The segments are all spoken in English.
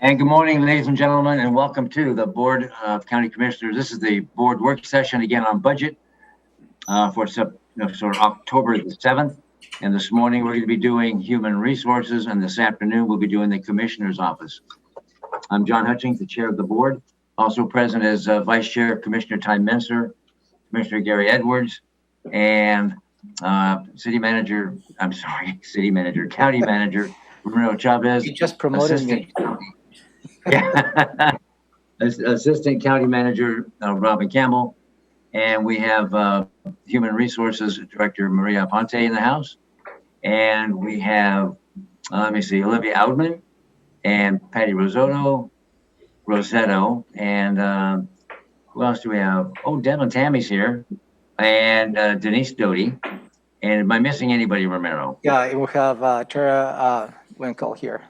And good morning, ladies and gentlemen, and welcome to the Board of County Commissioners. This is the board work session again on budget for October the 7th. And this morning we're going to be doing human resources, and this afternoon we'll be doing the Commissioner's office. I'm John Hutchings, the chair of the board. Also present is Vice Chair Commissioner Ty Menser, Commissioner Gary Edwards, and County Manager Romero Chavez. You just promoted me. Assistant County Manager Robin Campbell, and we have Human Resources Director Maria Ponte in the house, and we have Olivia Outman and Patty Rosetto, and who else do we have? Oh, Devin Tammy's here, and Denise Doty. And am I missing anybody, Romero? Yeah, we have Tara Winkle here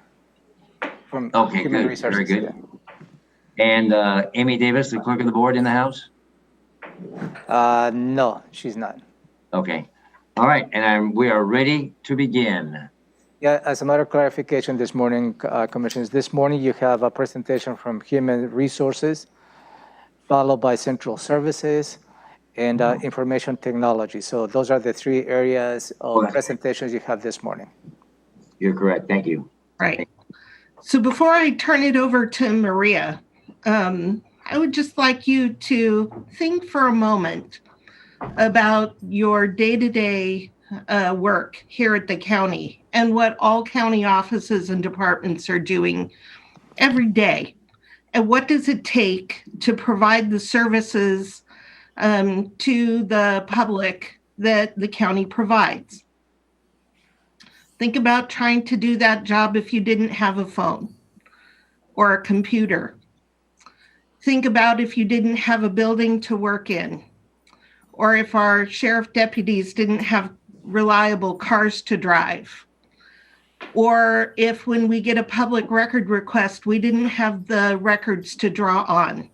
from Human Resources. Very good. Yeah. And Amy Davis, the clerk of the board, in the house? No, she's not. Okay. All right, and we are ready to begin. Yeah, as a matter of clarification this morning, Commissioners, this morning you have a presentation from Human Resources, followed by Central Services, and Information Technology. So those are the three areas of presentations you have this morning. You're correct. Thank you. Right. So before I turn it over to Maria, I would just like you to think for a moment about your day-to-day work here at the county and what all county offices and departments are doing every day. And what does it take to provide the services to the public that the county provides? Think about trying to do that job if you didn't have a phone or a computer. Think about if you didn't have a building to work in, or if our sheriff deputies didn't have reliable cars to drive, or if when we get a public record request, we didn't have the records to draw on.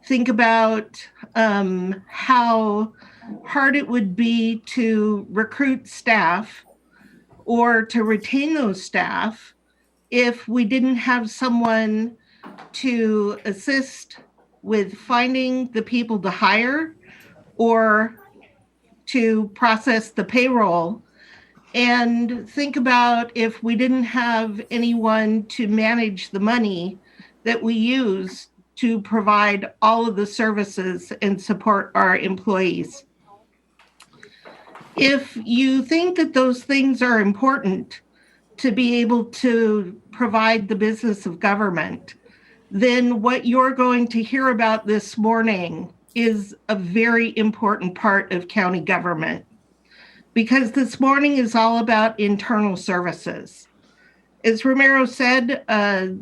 Think about how hard it would be to recruit staff or to retain those staff if we didn't have someone to assist with finding the people to hire or to process the payroll. And think about if we didn't have anyone to manage the money that we use to provide all of the services and support our employees. If you think that those things are important to be able to provide the business of government, then what you're going to hear about this morning is a very important part of county government, because this morning is all about internal services. As Romero said,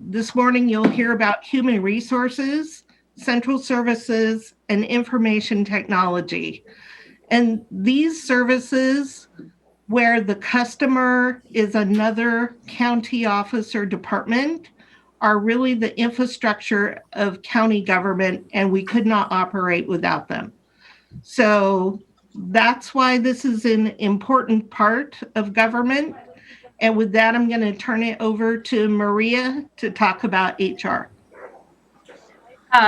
this morning you'll hear about human resources, central services, and information technology. And these services, where the customer is another county office or department, are really the infrastructure of county government, and we could not operate without them. So that's why this is an important part of government. And with that, I'm going to turn it over to Maria to talk about HR.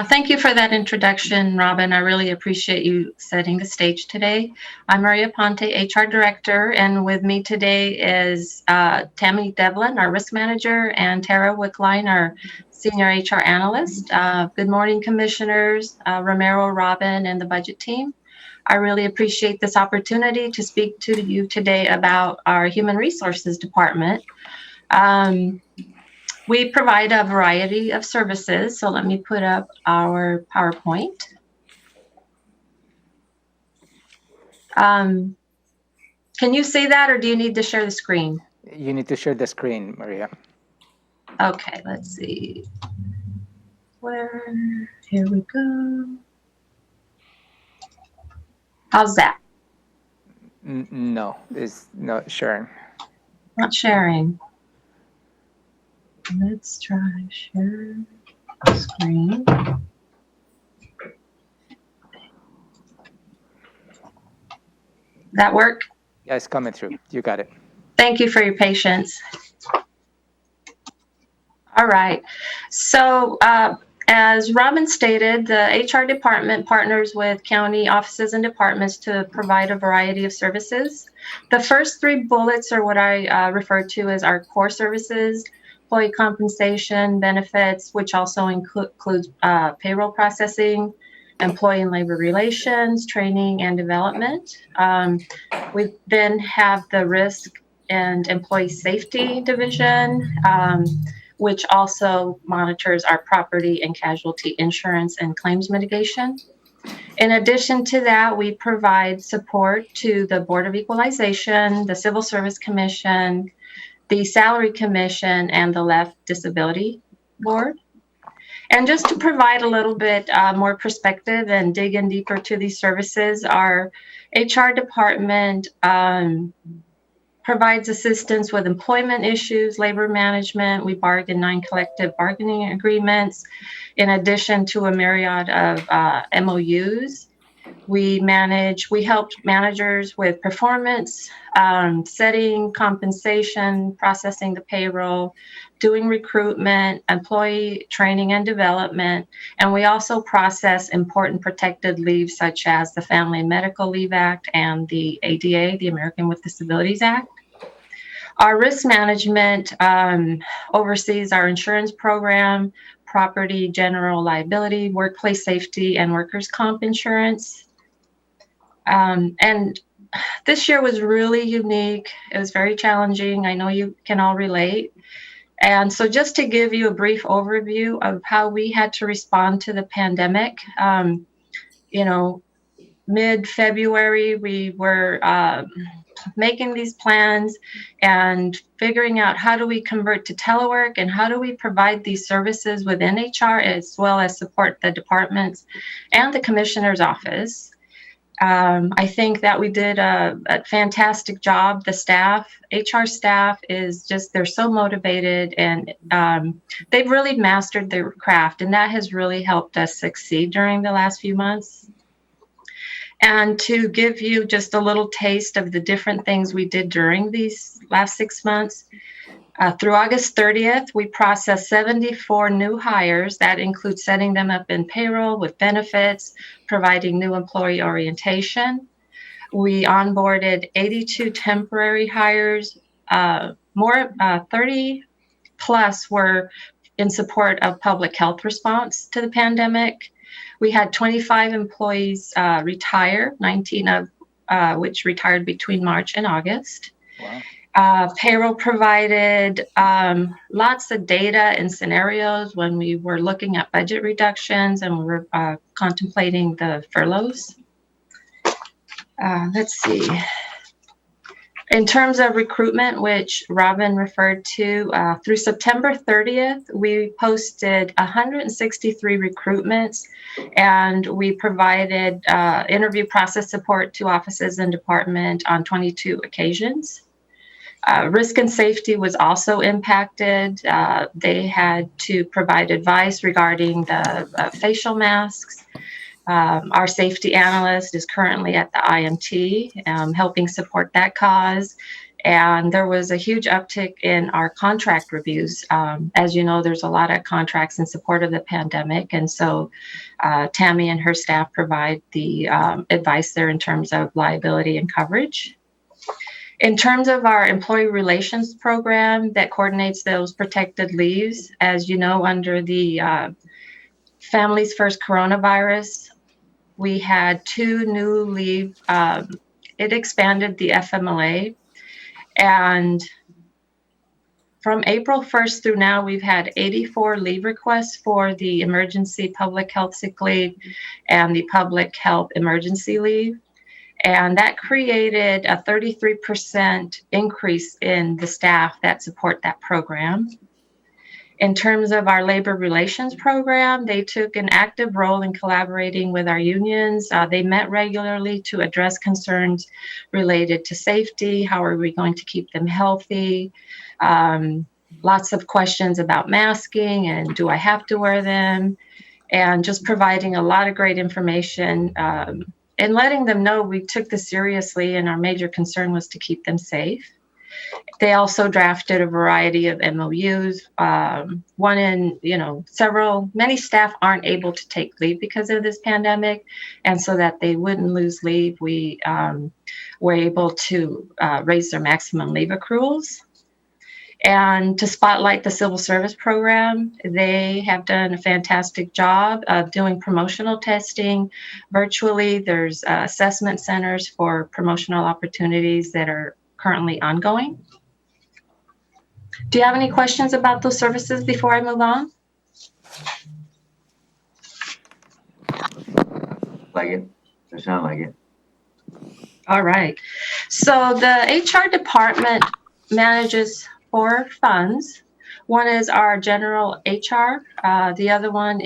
Thank you for that introduction, Robin. I really appreciate you setting the stage today. I'm Maria Ponte, HR Director, and with me today is Tammy Devlin, our Risk Manager, and Tara Wickline, our Senior HR Analyst. Good morning, Commissioners, Romero, Robin, and the Budget team. I really appreciate this opportunity to speak to you today about our Human Resources Department. We provide a variety of services, so let me put up our PowerPoint. Can you see that, or do you need to share the screen? You need to share the screen, Maria. Okay, let's see. Here we go. How's that? No, it's not sharing. Not sharing. Let's try share screen. That work? Yeah, it's coming through. You got it. Thank you for your patience. All right. So as Robin stated, the HR department partners with county offices and departments to provide a variety of services. The first three bullets are what I refer to as our core services: employee compensation, benefits, which also includes payroll processing, employee and labor relations, training and development. We then have the risk and employee safety division, which also monitors our property and casualty insurance and claims mitigation. In addition to that, we provide support to the Board of Equalization, the Civil Service Commission, the Salary Commission, and the Left Disability Board. And just to provide a little bit more perspective and dig in deeper to these services, our HR department provides assistance with employment issues, labor management. We bargain 9 collective bargaining agreements, in addition to a myriad of MOUs. We help managers with performance, setting compensation, processing the payroll, doing recruitment, employee training and development. And we also process important protected leave, such as the Family and Medical Leave Act and the ADA, the American with Disabilities Act. Our risk management oversees our insurance program, property, general liability, workplace safety, and workers' comp insurance. And this year was really unique. It was very challenging. I know you can all relate. And so just to give you a brief overview of how we had to respond to the pandemic, mid-February, we were making these plans and figuring out how do we convert to telework and how do we provide these services within HR, as well as support the departments and the commissioner's office. I think that we did a fantastic job. The staff, HR staff, they're so motivated, and they've really mastered their craft, and that has really helped us succeed during the last few months. And to give you just a little taste of the different things we did during these last 6 months, through August 30th, we processed 74 new hires. That includes setting them up in payroll with benefits, providing new employee orientation. We onboarded 82 temporary hires. 30 plus were in support of public health response to the pandemic. We had 25 employees retire, 19 of which retired between March and August. Wow. Payroll provided lots of data and scenarios when we were looking at budget reductions and we were contemplating the furloughs. Let's see. In terms of recruitment, which Robin referred to, through September 30th, we posted 163 recruitments, and we provided interview process support to offices and department on 22 occasions. Risk and safety was also impacted. They had to provide advice regarding the facial masks. Our safety analyst is currently at the IMT, helping support that cause. And there was a huge uptick in our contract reviews. As you know, there's a lot of contracts in support of the pandemic. And so Tammy and her staff provide the advice there in terms of liability and coverage. In terms of our employee relations program that coordinates those protected leaves, as you know, under the Families First Coronavirus, we had 2 new leave. It expanded the FMLA. And from April 1st through now, we've had 84 leave requests for the emergency public health sick leave and the public health emergency leave. And that created a 33% increase in the staff that support that program. In terms of our labor relations program, they took an active role in collaborating with our unions. They met regularly to address concerns related to safety. How are we going to keep them healthy? Lots of questions about masking and do I have to wear them? And just providing a lot of great information and letting them know we took this seriously and our major concern was to keep them safe. They also drafted a variety of MOUs. One in, many staff aren't able to take leave because of this pandemic. And so that they wouldn't lose leave, we were able to raise their maximum leave accruals. And to spotlight the civil service program, they have done a fantastic job of doing promotional testing virtually. There's assessment centers for promotional opportunities that are currently ongoing. Do you have any questions about those services before I move on? Like it? Does sound like it. All right. So the HR department manages 4 funds. One is our general HR. The other one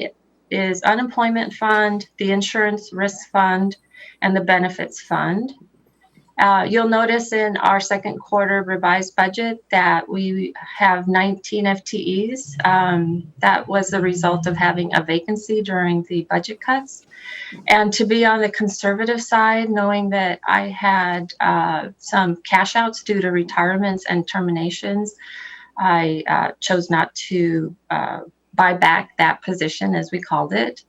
is unemployment fund, the insurance risk fund, and the benefits fund. You'll notice in our second quarter revised budget that we have 19 FTEs. That was the result of having a vacancy during the budget cuts. And to be on the conservative side, knowing that I had some cash outs due to retirements and terminations, I chose not to buy back that position, as we called it.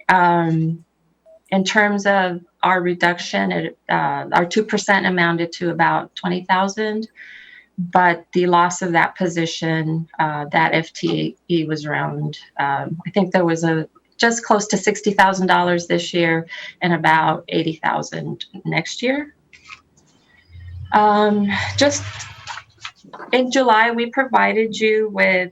In terms of our reduction, our 2% amounted to about $20,000, but the loss of that position, that FTE was around, I think there was just close to $60,000 this year and about $80,000 next year. Just in July, we provided you with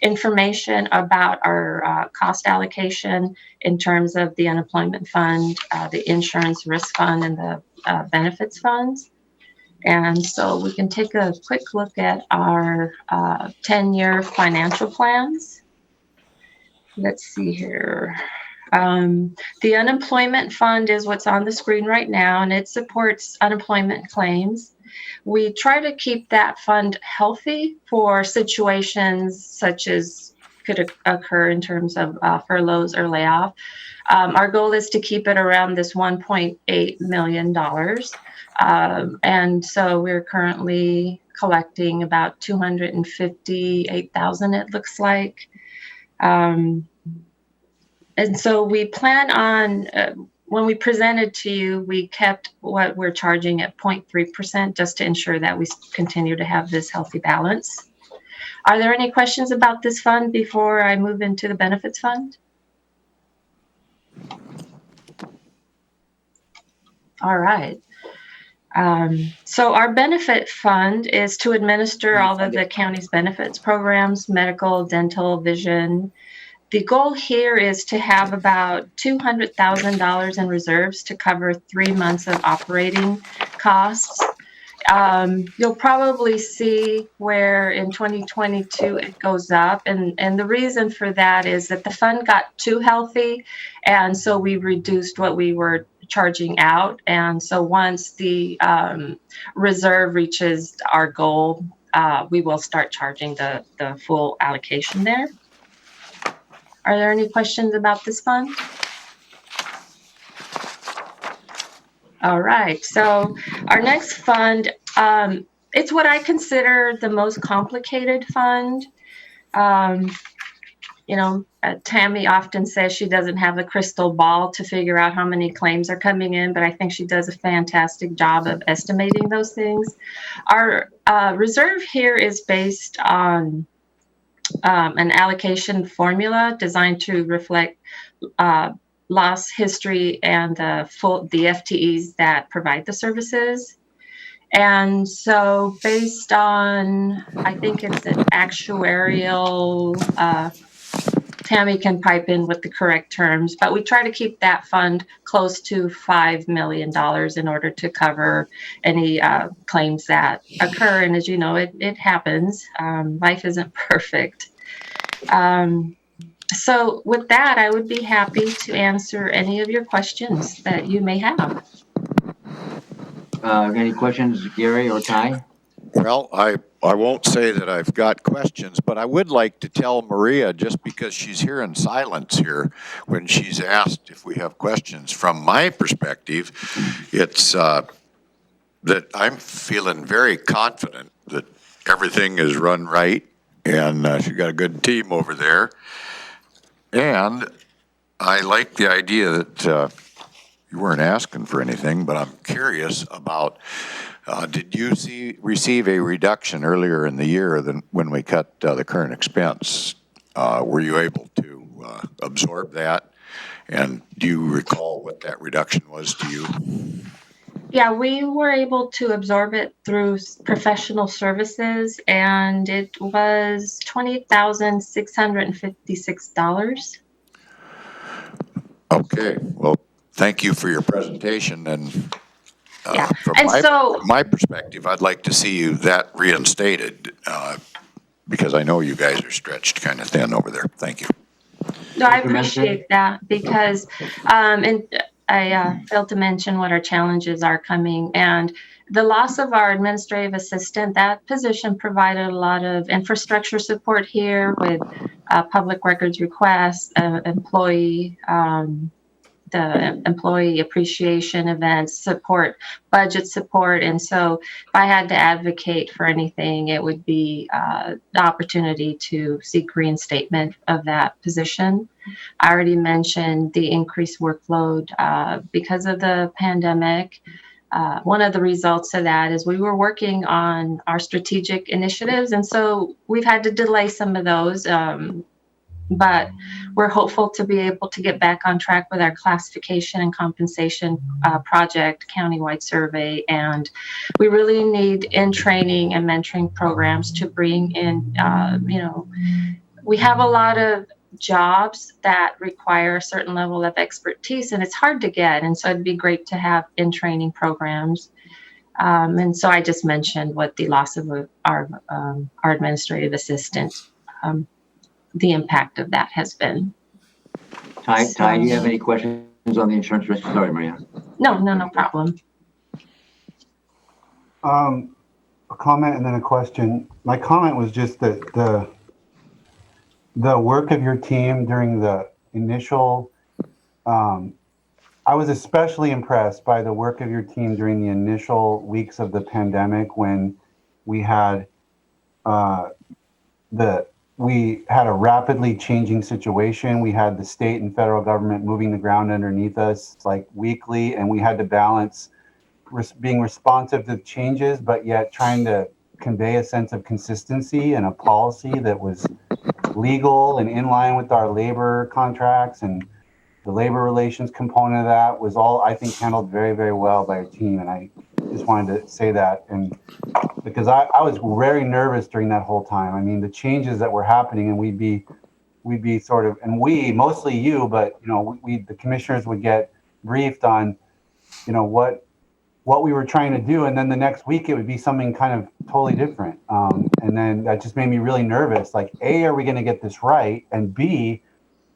information about our cost allocation in terms of the unemployment fund, the insurance risk fund, and the benefits funds. And so we can take a quick look at our 10-year financial plans. Let's see here. The unemployment fund is what's on the screen right now, and it supports unemployment claims. We try to keep that fund healthy for situations such as could occur in terms of furloughs or layoff. Our goal is to keep it around this $1.8 million. And so we're currently collecting about $258,000, it looks like. And so we plan on, when we presented to you, we kept what we're charging at 0.3% just to ensure that we continue to have this healthy balance. Are there any questions about this fund before I move into the benefits fund? All right. So our benefit fund is to administer all of the county's benefits programs, medical, dental, vision. The goal here is to have about $200,000 in reserves to cover 3 months of operating costs. You'll probably see where in 2022 it goes up. And the reason for that is that the fund got too healthy. And so we reduced what we were charging out. And so once the reserve reaches our goal, we will start charging the full allocation there. Are there any questions about this fund? All right, so our next fund, it's what I consider the most complicated fund. Tammy often says she doesn't have a crystal ball to figure out how many claims are coming in, but I think she does a fantastic job of estimating those things. Our reserve here is based on an allocation formula designed to reflect loss history and the FTEs that provide the services. And so based on, I think it's an actuarial, Tammy can pipe in with the correct terms, but we try to keep that fund close to $5 million in order to cover any claims that occur. And as you know, it happens. Life isn't perfect. So with that, I would be happy to answer any of your questions that you may have. Any questions, Gary or Ty? Well, I won't say that I've got questions, but I would like to tell Maria, just because she's here in silence here, when she's asked if we have questions. From my perspective, it's that I'm feeling very confident that everything is run right, and she's got a good team over there. And I like the idea that you weren't asking for anything, but I'm curious about, did you receive a reduction earlier in the year than when we cut the current expense? Were you able to absorb that? And do you recall what that reduction was to you? Yeah, we were able to absorb it through professional services, and it was $20,656. Okay, well, thank you for your presentation, and Yeah, from and so my perspective, I'd like to see you that reinstated, because I know you guys are stretched kind of thin over there. Thank you. no, I appreciate that because, and I failed to mention what our challenges are coming, and the loss of our administrative assistant, that position provided a lot of infrastructure support here with public records requests, the employee appreciation events, support, budget support. And so if I had to advocate for anything, it would be the opportunity to seek reinstatement of that position. I already mentioned the increased workload because of the pandemic. One of the results of that is we were working on our strategic initiatives, and so we've had to delay some of those. But we're hopeful to be able to get back on track with our classification and compensation project, countywide survey. And we really need in-training and mentoring programs to bring in, we have a lot of jobs that require a certain level of expertise, and it's hard to get. And so it'd be great to have in-training programs. And so I just mentioned what the loss of our administrative assistant, the impact of that has been. Ty, do you have any questions on the insurance risk? Sorry, Maria. No problem. A comment and then a question. My comment was just that the work of your team during the initial, I was especially impressed by the work of your team during the initial weeks of the pandemic when we had we had a rapidly changing situation. We had the state and federal government moving the ground underneath us like weekly, and we had to balance being responsive to changes, but yet trying to convey a sense of consistency and a policy that was legal and in line with our labor contracts. And the labor relations component of that was all, I think, handled very, very well by your team. And I just wanted to say that, and because I was very nervous during that whole time. I mean, the changes that were happening, and we'd be sort of, and mostly you, but the commissioners would get briefed on, what we were trying to do, and then the next week it would be something kind of totally different. And then that just made me really nervous. Like, A, are we going to get this right? And B,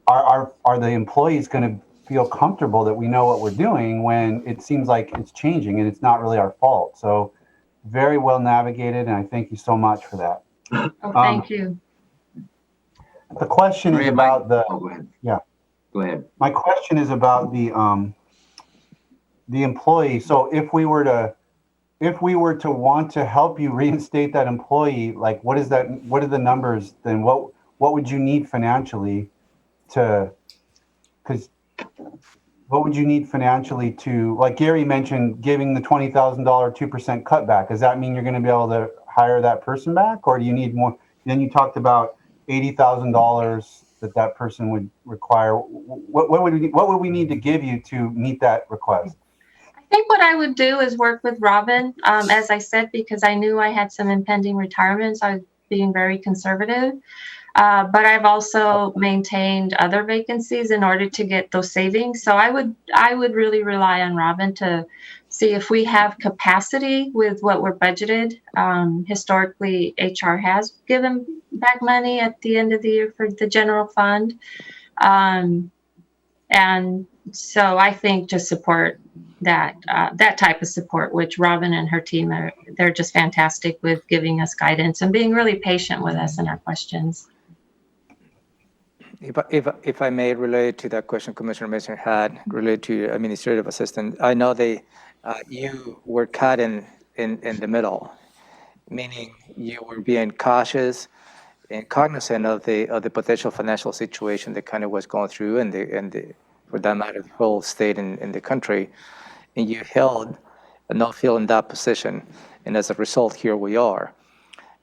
are the employees going to feel comfortable that we know what we're doing when it seems like it's changing and it's not really our fault? So very well navigated, and I thank you so much for that. Oh, thank you. The question is about the. Oh, go ahead. Yeah. Go ahead. My question is about the employee. So if we were to want to help you reinstate that employee, like what is that? What are the numbers? Then what would you need financially to? Because what would you need financially to, like Gary mentioned, giving the $20,000 2% cutback? Does that mean you're going to be able to hire that person back, or do you need more? Then you talked about $80,000 that person would require. What would we need to give you to meet that request? I think what I would do is work with Robin, as I said, because I knew I had some impending retirements. I was being very conservative. But I've also maintained other vacancies in order to get those savings. So I would really rely on Robin to see if we have capacity with what we're budgeted. Historically, HR has given back money at the end of the year for the general fund. And so I think to support that type of support, which Robin and her team they're just fantastic with giving us guidance and being really patient with us in our questions. If I may relate to that question Commissioner Mason had related to administrative assistant, I know you were cut and in the middle, meaning you were being cautious and cognizant of the potential financial situation that kind of was going through and for that matter, the whole state in the country, and you held a no feel in that position, and as a result, here we are.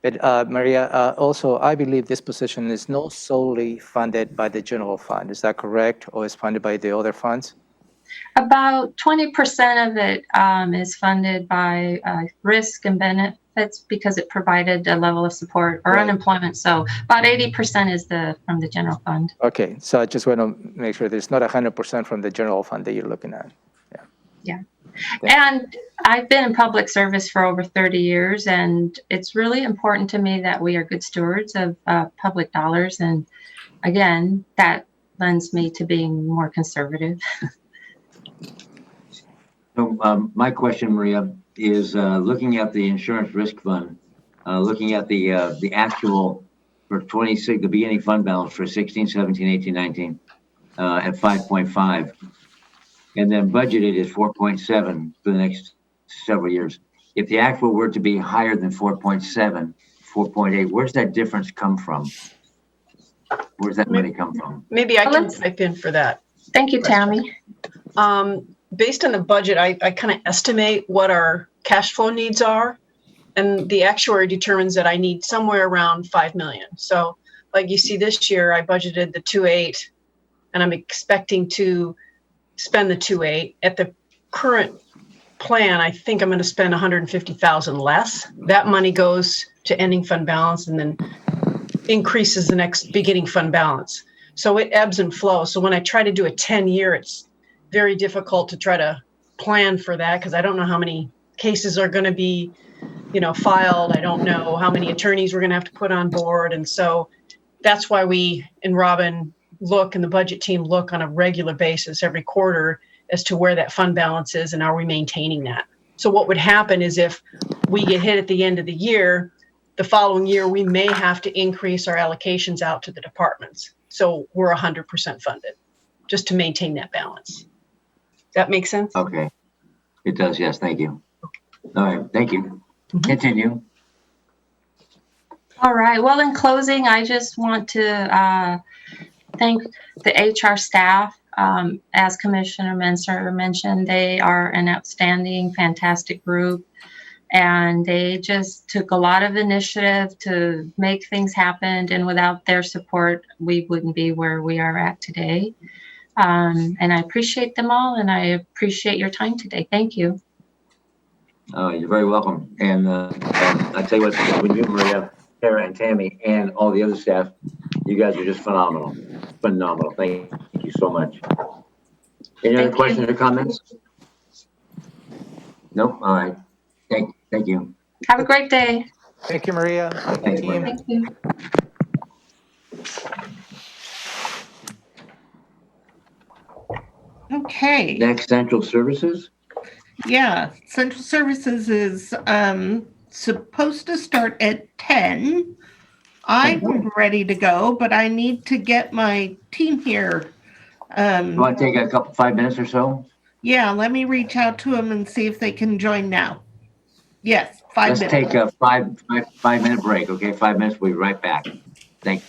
But Maria, also, I believe this position is not solely funded by the general fund. Is that correct, or is funded by the other funds? About 20% of it is funded by risk and benefits because it provided a level of support or Right. unemployment. So about 80% is from the general fund. Okay, so I just want to make sure there's not 100% from the general fund that you're looking at. Yeah. And I've been in public service for over 30 years, and it's really important to me that we are good stewards of public dollars. And again, that lends me to being more conservative. So my question, Maria, is looking at the insurance risk fund, looking at the actual for 26, the beginning fund balance for 16, 17, 18, 19 at 5.5. And then budgeted is 4.7 for the next several years. If the actual were to be higher than 4.7, 4.8, where's that difference come from? Where's that money come from? Maybe I can pipe in for that. Thank you, Tammy. Based on the budget, I kind of estimate what our cash flow needs are, and the actuary determines that I need somewhere around 5 million. So like you see this year, I budgeted the 2.8, and I'm expecting to spend the 2.8. At the current plan, I think I'm going to spend 150,000 less. That money goes to ending fund balance and then increases the next beginning fund balance. So it ebbs and flows. So when I try to do a 10-year, it's very difficult to try to plan for that because I don't know how many cases are going to be, filed. I don't know how many attorneys we're going to have to put on board. And so that's why we and Robin and the budget team look on a regular basis every quarter as to where that fund balance is and are we maintaining that. So what would happen is if we get hit at the end of the year, the following year, we may have to increase our allocations out to the departments. So we're 100% funded just to maintain that balance. Does that make sense? Okay. It does, yes. Thank you. All right. Thank you. Continue. All right. Well, in closing, I just want to thank the HR staff. As Commissioner Menser mentioned, they are an outstanding, fantastic group. And they just took a lot of initiative to make things happen. And without their support, we wouldn't be where we are at today. And I appreciate them all, and I appreciate your time today. Thank you. You're very welcome. And I tell you what, when you, Maria, Tara, and Tammy, and all the other staff, you guys are just phenomenal. Phenomenal. Thank you so much. Any other questions or comments? Nope. All right. Thank you. Have a great day. Thank you, Maria. Thanks, Team. Maria. Thank you. Okay. Next, Central Services. Yeah, Central Services is supposed to start at 10. I'm ready to go, but I need to get my team here. You want to take a 5 minutes or so? Yeah, let me reach out to them and see if they can join now. Yes, 5 Let's minutes. take a 5-minute break, okay? 5 minutes, we'll be right back. Thank you.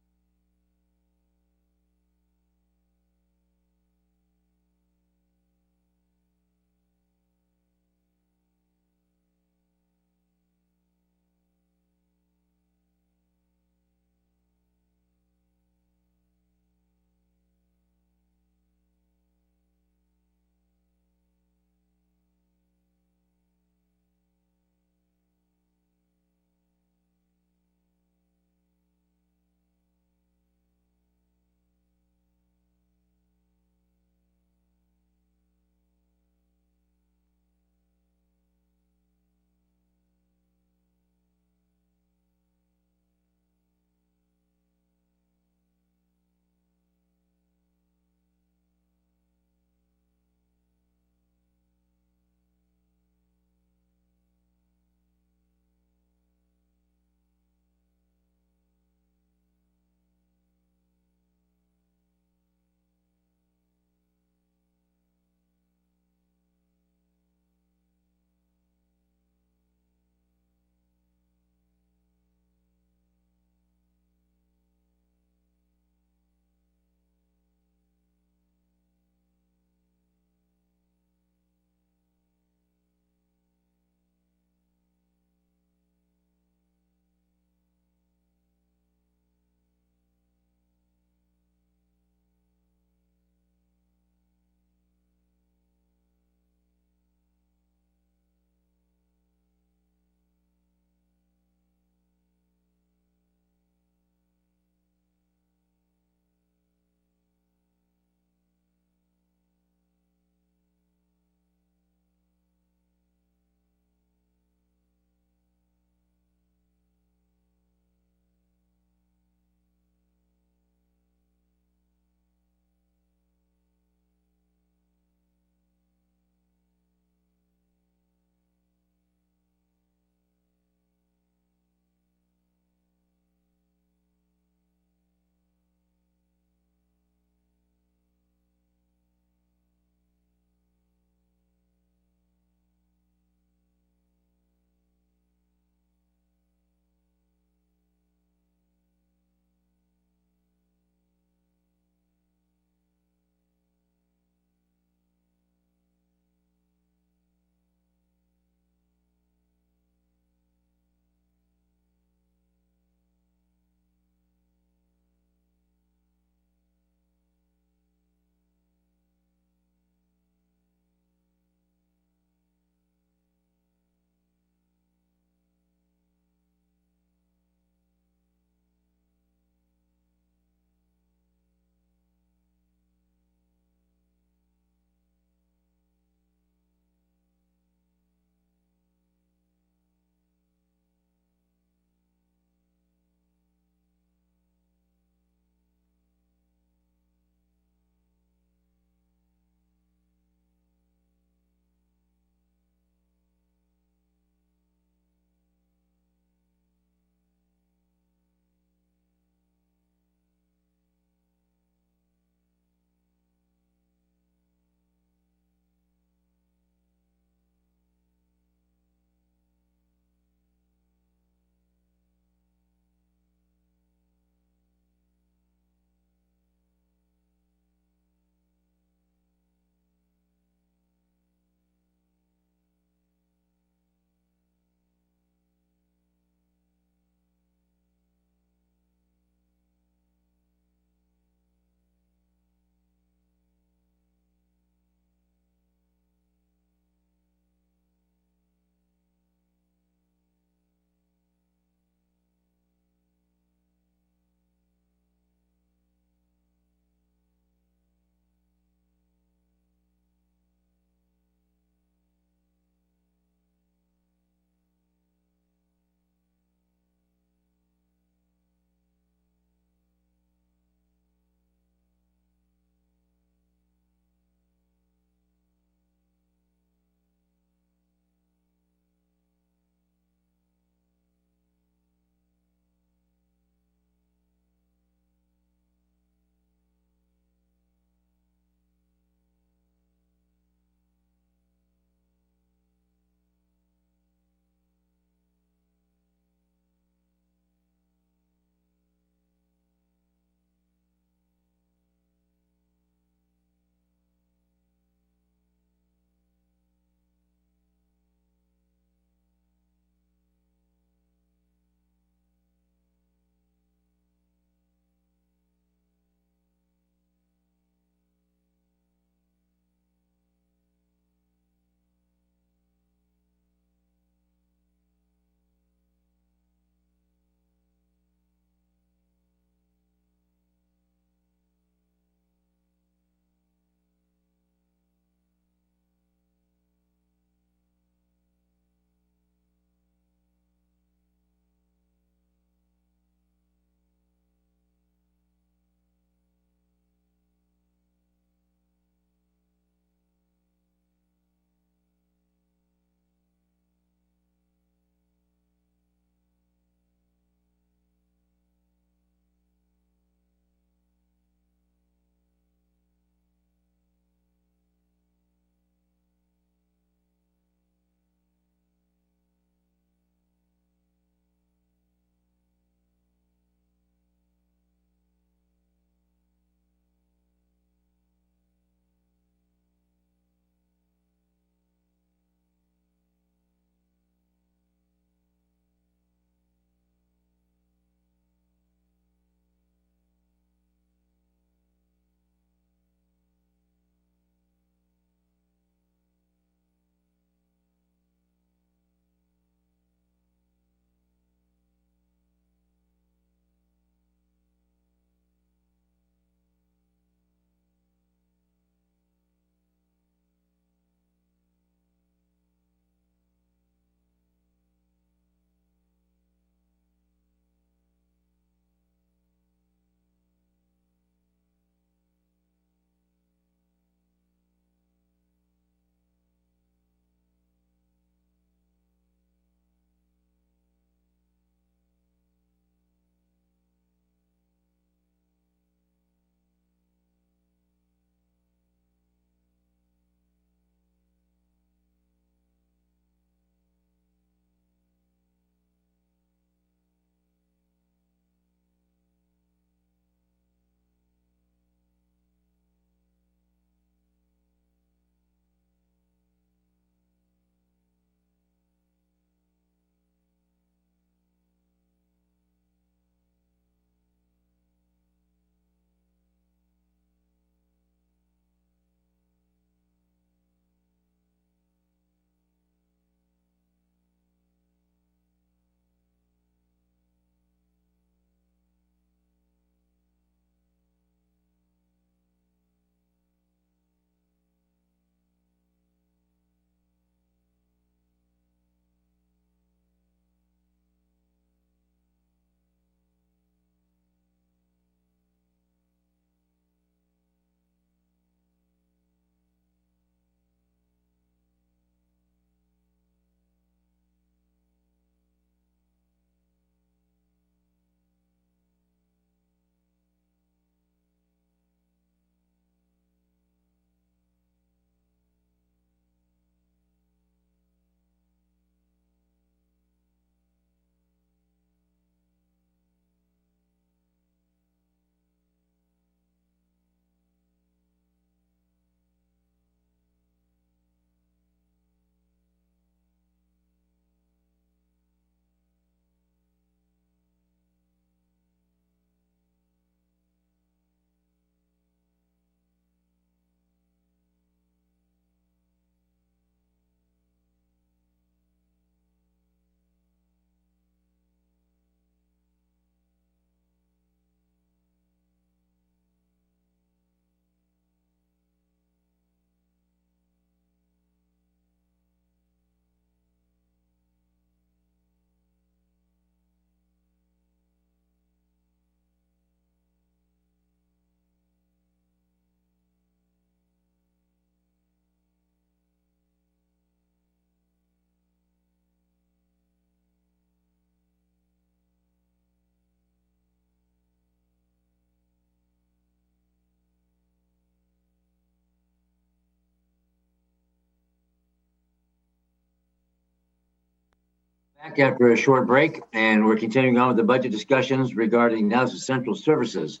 Back after a short break, and we're continuing on with the budget discussions regarding now the central services.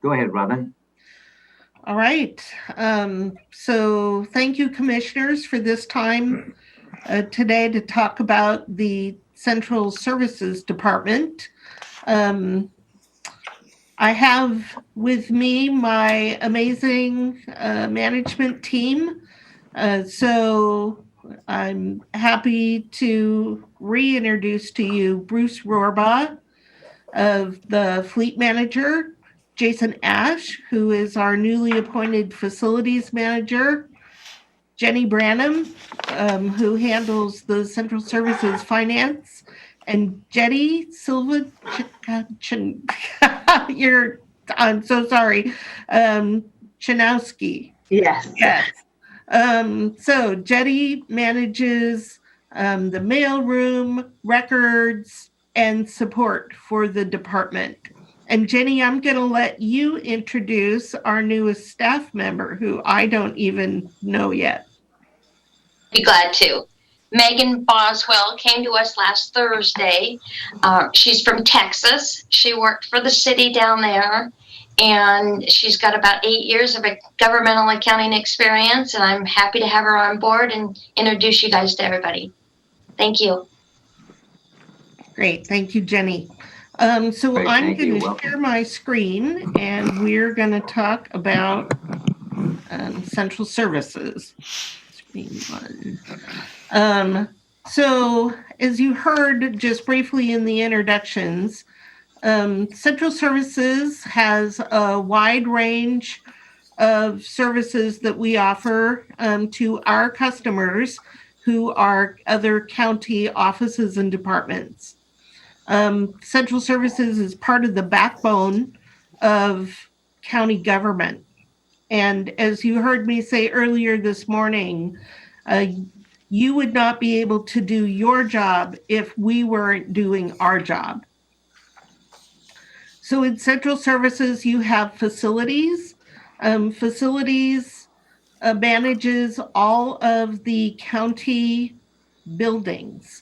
Go ahead, Robin. All right. So thank you, commissioners, for this time today to talk about the Central Services Department. I have with me my amazing management team. So I'm happy to reintroduce to you Bruce Rohrbaugh of the Fleet Manager, Jason Ash, who is our newly appointed Facilities Manager, Jenny Branham, who handles the Central Services Finance, and Jetty Silva, I'm so sorry, Chanowski. Yes. Yes. So Jetty manages the mailroom, records, and support for the department. And Jenny, I'm going to let you introduce our newest staff member who I don't even know yet. Be glad to. Megan Boswell came to us last Thursday. She's from Texas. She worked for the city down there, and she's got about 8 years of governmental accounting experience, and I'm happy to have her on board and introduce you guys to everybody. Thank you. Great. Thank you, Jenny. So Great, I'm thank you. going to Welcome. share my screen, and we're going to talk about central services. Screen one. So as you heard just briefly in the introductions, Central Services has a wide range of services that we offer to our customers who are other county offices and departments. Central Services is part of the backbone of county government. And as you heard me say earlier this morning, you would not be able to do your job if we weren't doing our job. So in Central Services, you have facilities. Facilities manages all of the county buildings.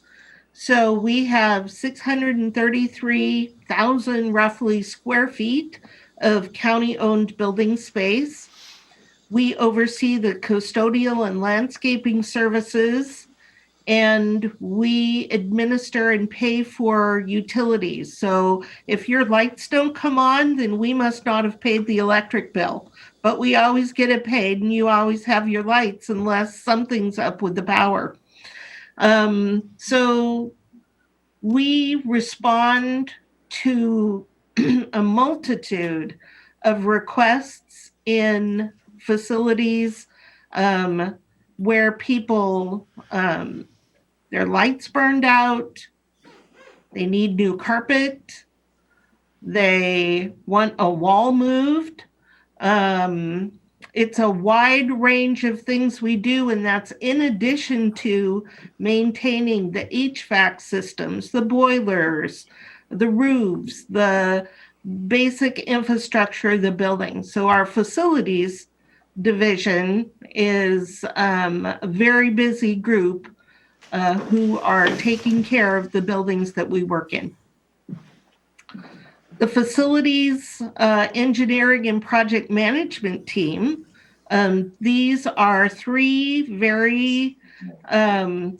So we have 633,000 roughly square feet of county-owned building space. We oversee the custodial and landscaping services, and we administer and pay for utilities. So if your lights don't come on, then we must not have paid the electric bill. But we always get it paid, and you always have your lights unless something's up with the power. So we respond to a multitude of requests in facilities where people, their lights burned out, they need new carpet, they want a wall moved. It's a wide range of things we do, and that's in addition to maintaining the HVAC systems, the boilers, the roofs, the basic infrastructure of the building. So our facilities division is a very busy group who are taking care of the buildings that we work in. The facilities engineering and project management team, these are three very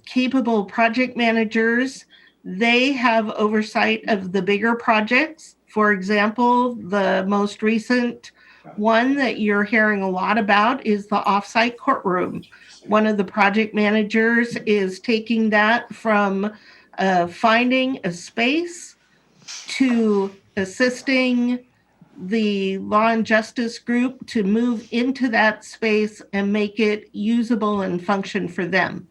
capable project managers. They have oversight of the bigger projects. For example, the most recent one that you're hearing a lot about is the offsite courtroom. One of the project managers is taking that from finding a space to assisting the law and justice group to move into that space and make it usable and function for them.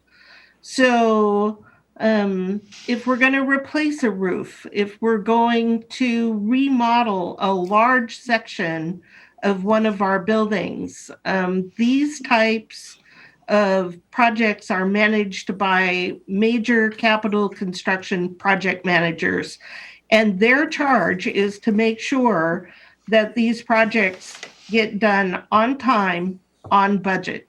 So if we're going to replace a roof, if we're going to remodel a large section of one of our buildings, these types of projects are managed by major capital construction project managers. And their charge is to make sure that these projects get done on time, on budget.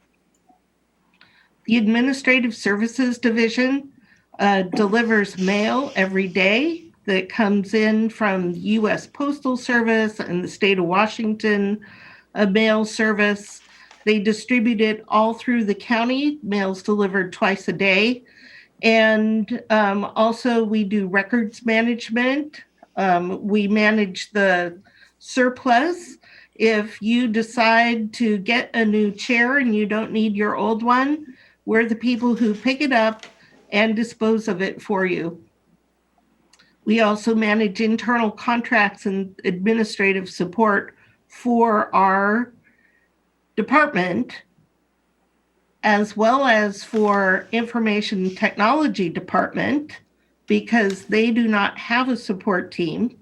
The Administrative Services Division delivers mail every day that comes in from U.S. Postal Service and the state of Washington mail service. They distribute it all through the county. Mail's delivered twice a day. And also we do records management. We manage the surplus. If you decide to get a new chair and you don't need your old one, we're the people who pick it up and dispose of it for you. We also manage internal contracts and administrative support for our department, as well as for information technology department, because they do not have a support team.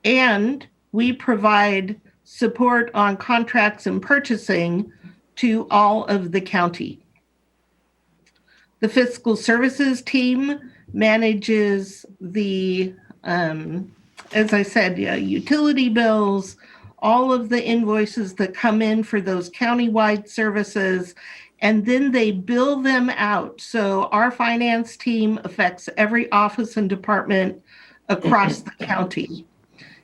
And we provide support on contracts and purchasing to all of the county. The fiscal services team manages the, as I said, utility bills, all of the invoices that come in for those countywide services, and then they bill them out. So our finance team affects every office and department across the county.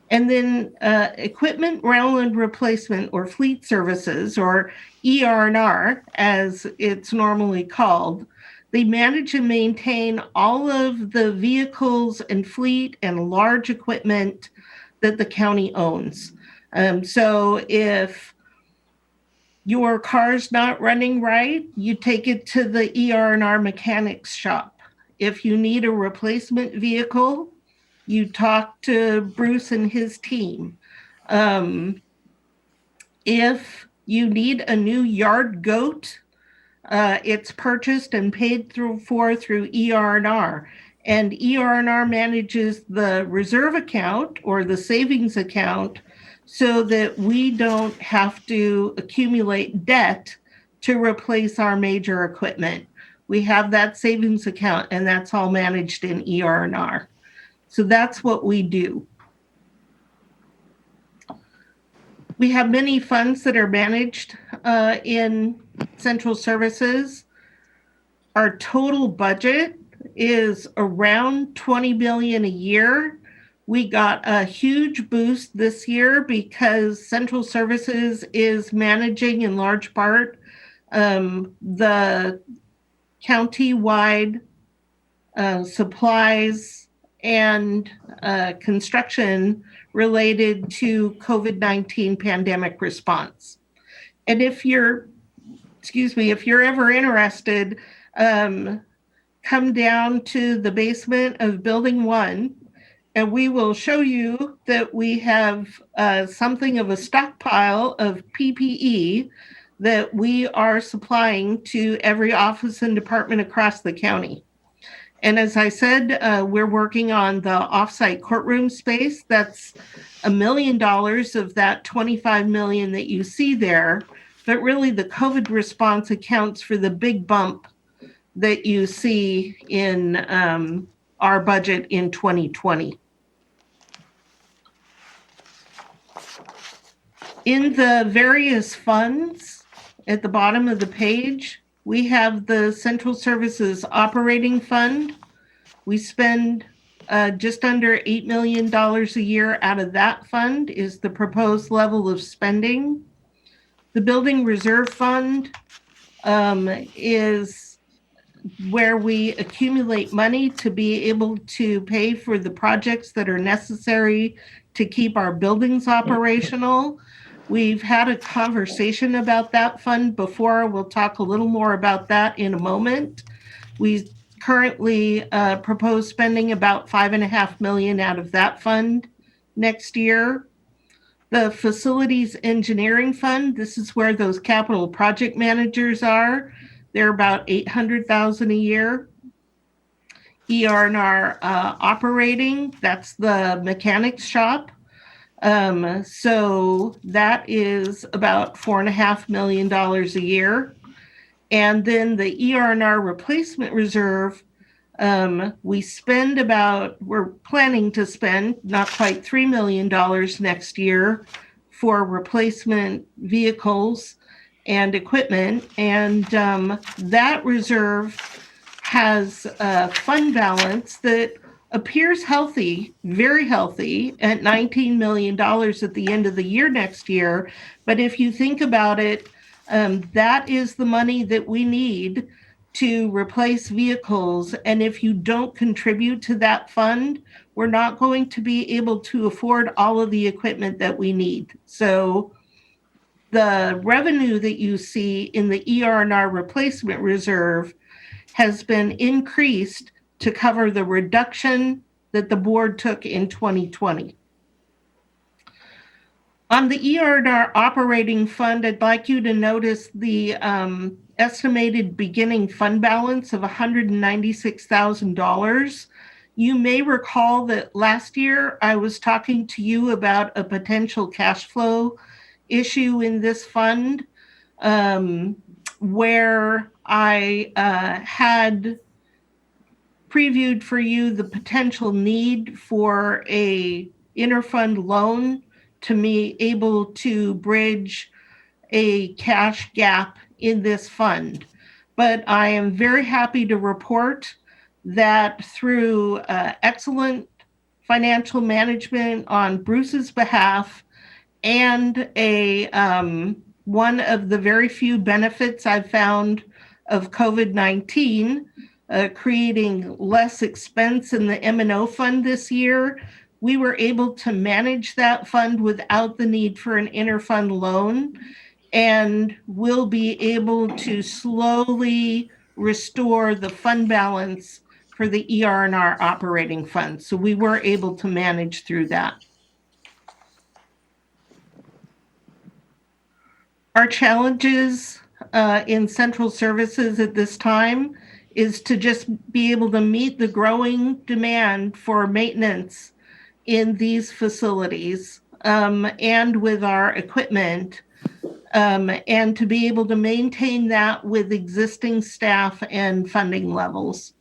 And then equipment rental and replacement, or fleet services, or ER&R as it's normally called. They manage and maintain all of the vehicles and fleet and large equipment that the county owns. So if your car's not running right, you take it to the ER&R mechanics shop. If you need a replacement vehicle, you talk to Bruce and his team. If you need a new yard goat, it's purchased and paid through ER&R. And ER&R manages the reserve account or the savings account so that we don't have to accumulate debt to replace our major equipment. We have that savings account, and that's all managed in ER&R. So that's what we do. We have many funds that are managed in central services. Our total budget is around $20 billion a year. We got a huge boost this year because central services is managing in large part the county-wide supplies and construction related to COVID-19 pandemic response. And if you're ever interested, come down to the basement of Building 1, and we will show you that we have something of a stockpile of PPE that we are supplying to every office and department across the county. And as I said, we're working on the offsite courtroom space. That's $1 million of that $25 million that you see there. But really the COVID response accounts for the big bump that you see in our budget in 2020. In the various funds at the bottom of the page, we have the Central Services Operating Fund. We spend just under $8 million a year out of that fund is the proposed level of spending. The Building Reserve Fund is where we accumulate money to be able to pay for the projects that are necessary to keep our buildings operational. We've had a conversation about that fund before. We'll talk a little more about that in a moment. We currently propose spending about $5.5 million out of that fund next year. The Facilities Engineering Fund, this is where those capital project managers are. They're about $800,000 a year. ER&R Operating, that's the mechanics shop. So that is about $4.5 million a year. And then the ER&R Replacement Reserve, we're planning to spend not quite $3 million next year for replacement vehicles and equipment. And that reserve has a fund balance that appears healthy, very healthy, at $19 million at the end of the year next year. But if you think about it, that is the money that we need to replace vehicles. And if you don't contribute to that fund, we're not going to be able to afford all of the equipment that we need. So the revenue that you see in the ER&R replacement reserve has been increased to cover the reduction that the board took in 2020. On the ER&R operating fund, I'd like you to notice the estimated beginning fund balance of $196,000. You may recall that last year I was talking to you about a potential cash flow issue in this fund, where I had previewed for you the potential need for a interfund loan to be able to bridge a cash gap in this fund. But I am very happy to report that through excellent financial management on Bruce's behalf and one of the very few benefits I've found of COVID-19, creating less expense in the M&O fund this year, we were able to manage that fund without the need for an interfund loan, and we'll be able to slowly restore the fund balance for the ER&R operating fund. So we were able to manage through that. Our challenges in central services at this time is to just be able to meet the growing demand for maintenance in these facilities and with our equipment, and to be able to maintain that with existing staff and funding levels.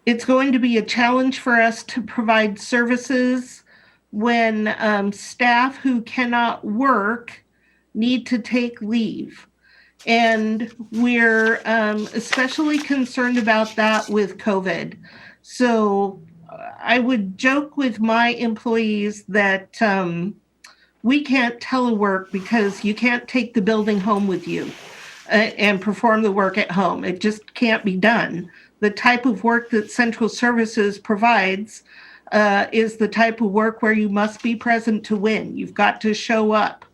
It's going to be a challenge for us to provide services when staff who cannot work need to take leave. And we're especially concerned about that with COVID. So I would joke with my employees that we can't telework because you can't take the building home with you and perform the work at home. It just can't be done. The type of work that Central Services provides is the type of work where you must be present to win. You've got to show up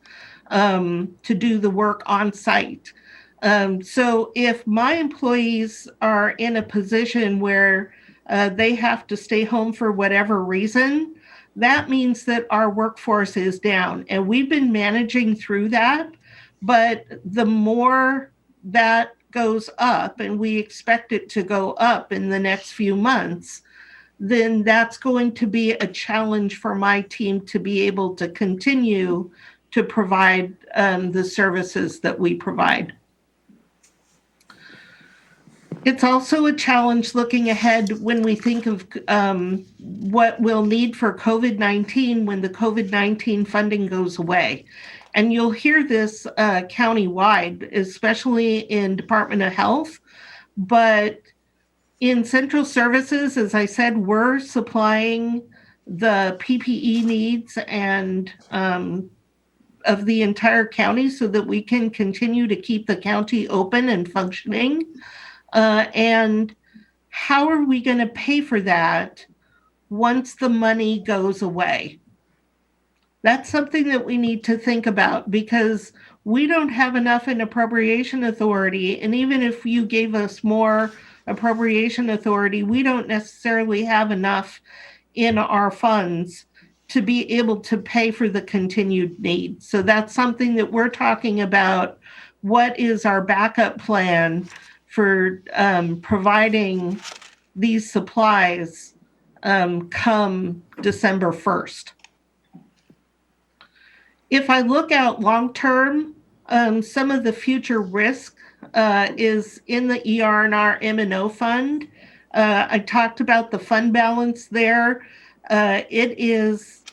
to do the work on site. So if my employees are in a position where they have to stay home for whatever reason, that means that our workforce is down. And we've been managing through that. But the more that goes up, and we expect it to go up in the next few months, then that's going to be a challenge for my team to be able to continue to provide the services that we provide. It's also a challenge looking ahead when we think of what we'll need for COVID-19 when the COVID-19 funding goes away. And you'll hear this countywide, especially in Department of Health. But in Central Services, as I said, we're supplying the PPE needs and of the entire county so that we can continue to keep the county open and functioning. And how are we going to pay for that once the money goes away? That's something that we need to think about, because we don't have enough in appropriation authority. And even if you gave us more appropriation authority, we don't necessarily have enough in our funds to be able to pay for the continued need. So that's something that we're talking about. What is our backup plan for providing these supplies come December 1st? If I look out long term, some of the future risk is in the ER&R M&O fund. I talked about the fund balance there. It is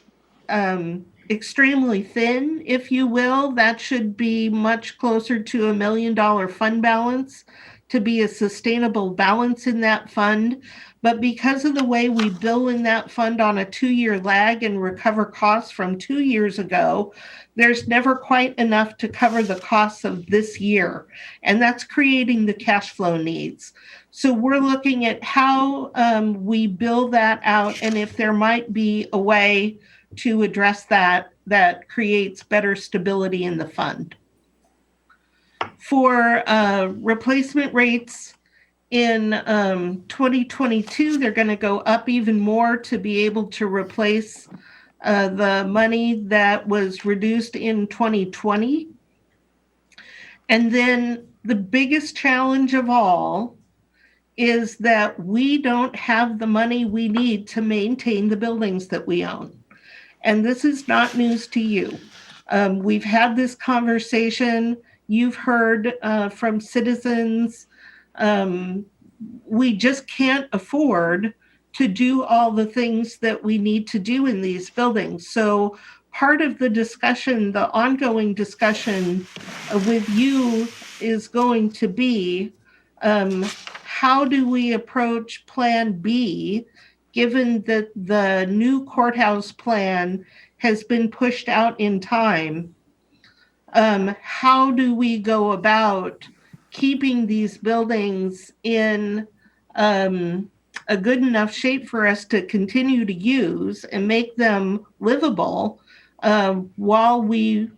extremely thin, if you will. That should be much closer to $1 million fund balance. to be a sustainable balance in that fund. But because of the way we bill in that fund on a 2-year lag and recover costs from 2 years ago, there's never quite enough to cover the costs of this year. And that's creating the cash flow needs. So we're looking at how we bill that out and if there might be a way to address that creates better stability in the fund. For replacement rates in 2022, they're going to go up even more to be able to replace the money that was reduced in 2020. And then the biggest challenge of all is that we don't have the money we need to maintain the buildings that we own. And this is not news to you. We've had this conversation. You've heard from citizens. We just can't afford to do all the things that we need to do in these buildings. So part of the discussion, the ongoing discussion with you is going to be, how do we approach Plan B, given that the new courthouse plan has been pushed out in time? How do we go about keeping these buildings in a good enough shape for us to continue to use and make them livable while we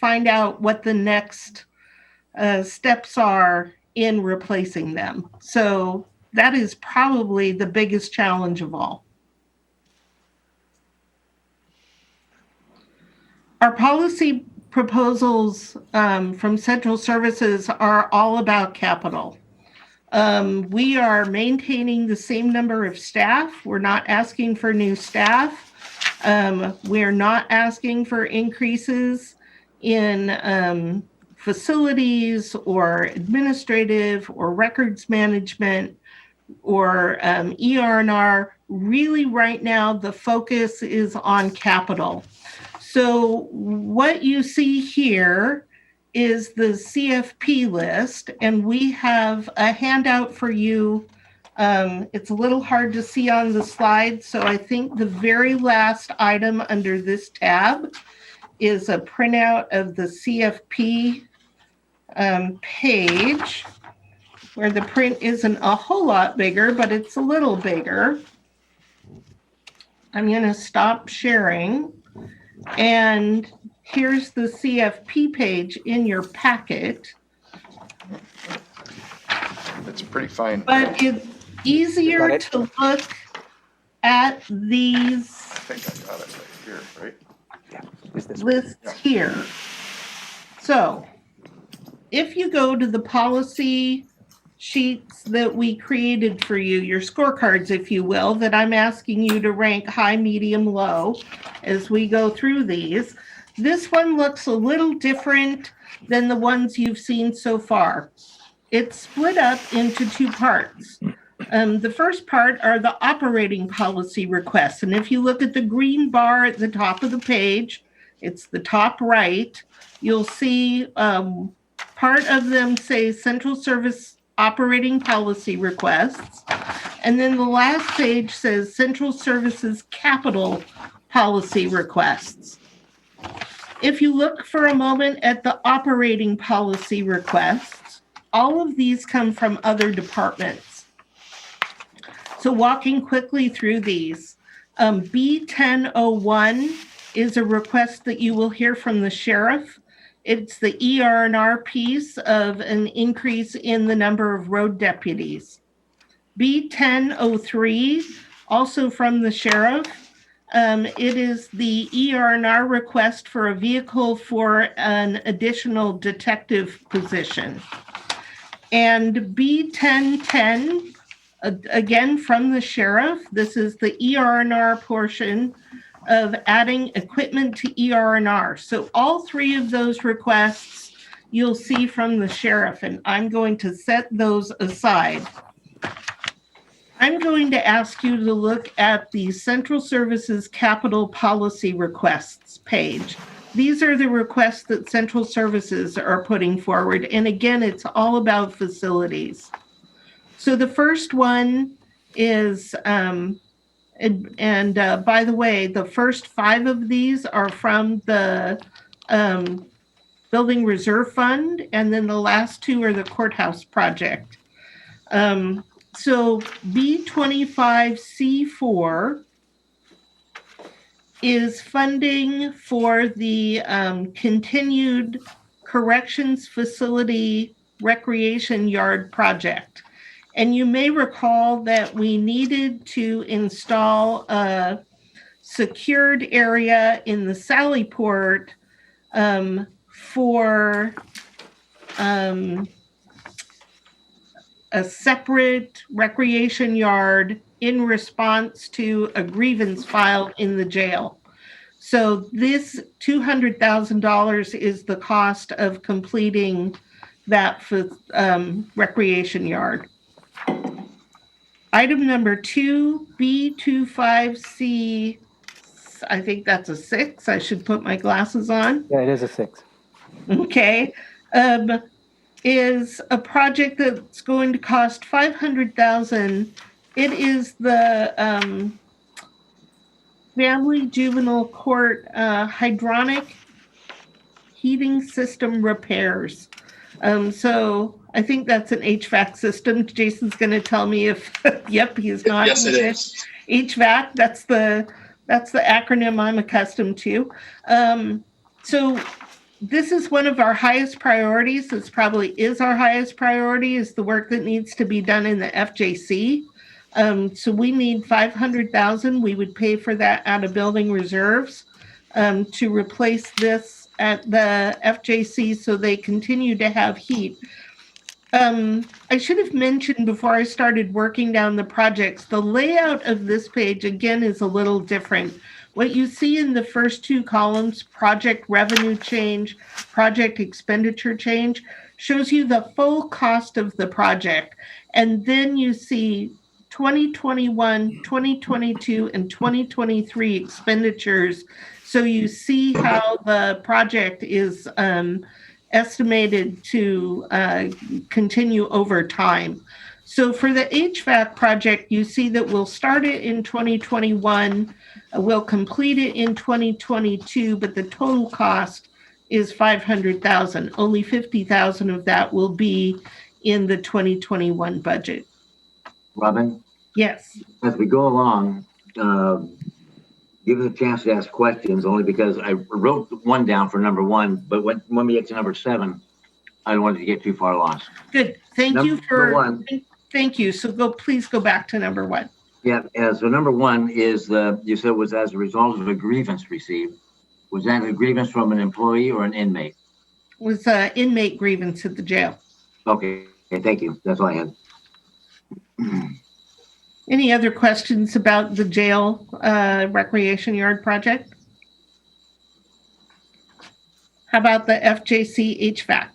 find out what the next steps are in replacing them? So that is probably the biggest challenge of all. Our policy proposals from Central Services are all about capital. We are maintaining the same number of staff. We're not asking for new staff. We're not asking for increases in facilities or administrative or records management or ER&R. Really right now, the focus is on capital. So what you see here is the CFP list, and we have a handout for you. It's a little hard to see on the slide, so I think the very last item under this tab is a printout of the CFP page, where the print isn't a whole lot bigger, but it's a little bigger. I'm going to stop sharing. And here's the CFP page in your packet. It's pretty fine. But it's easier to look at these I think I got it right here, right? Yeah, lists here. So if you go to the policy sheets that we created for you, your scorecards, if you will, that I'm asking you to rank high, medium, low as we go through these. This one looks a little different than the ones you've seen so far. It's split up into two parts. The first part are the operating policy requests. And if you look at the green bar at the top of the page, it's the top right, you'll see part of them say Central Service operating policy requests. And then the last page says Central Services capital policy requests. If you look for a moment at the operating policy requests, all of these come from other departments. So walking quickly through these, B1001 is a request that you will hear from the sheriff. It's the ER&R piece of an increase in the number of road deputies. B1003, also from the sheriff, it is the ER&R request for a vehicle for an additional detective position. And B1010, again from the sheriff, this is the ER&R portion of adding equipment to ER&R. So all three of those requests you'll see from the sheriff, and I'm going to set those aside. I'm going to ask you to look at the Central Services Capital Policy Requests page. these are the requests that central services are putting forward. And again, it's all about facilities. So the first one is, by the way, the first 5 of these are from the Building Reserve Fund, and then the last 2 are the Courthouse Project. So B25C4 is funding for the continued corrections facility recreation yard project. And you may recall that we needed to install a secured area in the Sallyport for a separate recreation yard in response to a grievance filed in the jail. So this $200,000 is the cost of completing that recreation yard. Item number 2, B25C, I think that's a 6. I should put my glasses on. Yeah, it is a 6. Okay. Is a project that's going to cost $500,000. It is the Family Juvenile Court hydronic heating system repairs. So I think that's an HVAC system. Jason's going to tell me if, yep, he's not. Yes, it is. HVAC, that's the acronym I'm accustomed to. So this is one of our highest priorities. This probably is our highest priority, is the work that needs to be done in the FJC. So we need $500,000. We would pay for that out of building reserves to replace this at the FJC so they continue to have heat. I should have mentioned before I started working down the projects, the layout of this page, again, is a little different. What you see in the first 2 columns, project revenue change, project expenditure change, shows you the full cost of the project. And then you see 2021, 2022, and 2023 expenditures. So you see how the project is estimated to continue over time. So for the HVAC project, you see that we'll start it in 2021, we'll complete it in 2022, but the total cost is $500,000. Only $50,000 of that will be in the 2021 budget. Robin, Yes. as we go along, give us a chance to ask questions, only because I wrote 1 down for number 1, but when we get to number 7, I don't want it to get too far lost. Good. Thank you Number for, 1. Thank you. So please go back to number 1. Yeah, so number 1 is you said was as a result of a grievance received. Was that a grievance from an employee or an inmate? It was an inmate grievance at the jail. Okay, thank you. That's all I had. Any other questions about the jail recreation yard project? How about the FJC HVAC?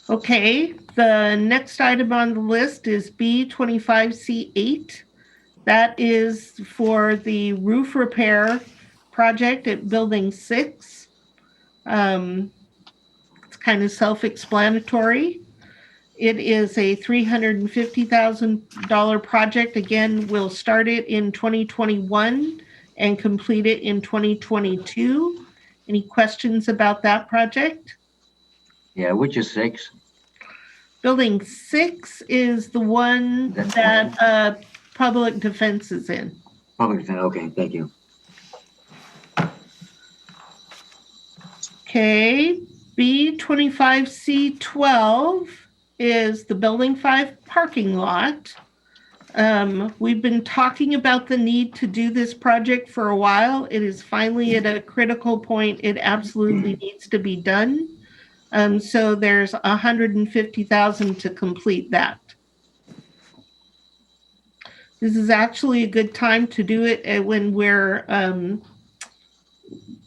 Okay, the next item on the list is B25C8. That is for the roof repair project at Building 6. It's kind of self-explanatory. It is a $350,000 project. Again, we'll start it in 2021 and complete it in 2022. Any questions about that project? Yeah, which is 6? Building 6 is the one that public defense is in. Public defense, okay, thank you. Okay, B25C12 is the Building 5 parking lot. We've been talking about the need to do this project for a while. It is finally at a critical point. It absolutely needs to be done. So there's $150,000 to complete that. This is actually a good time to do it when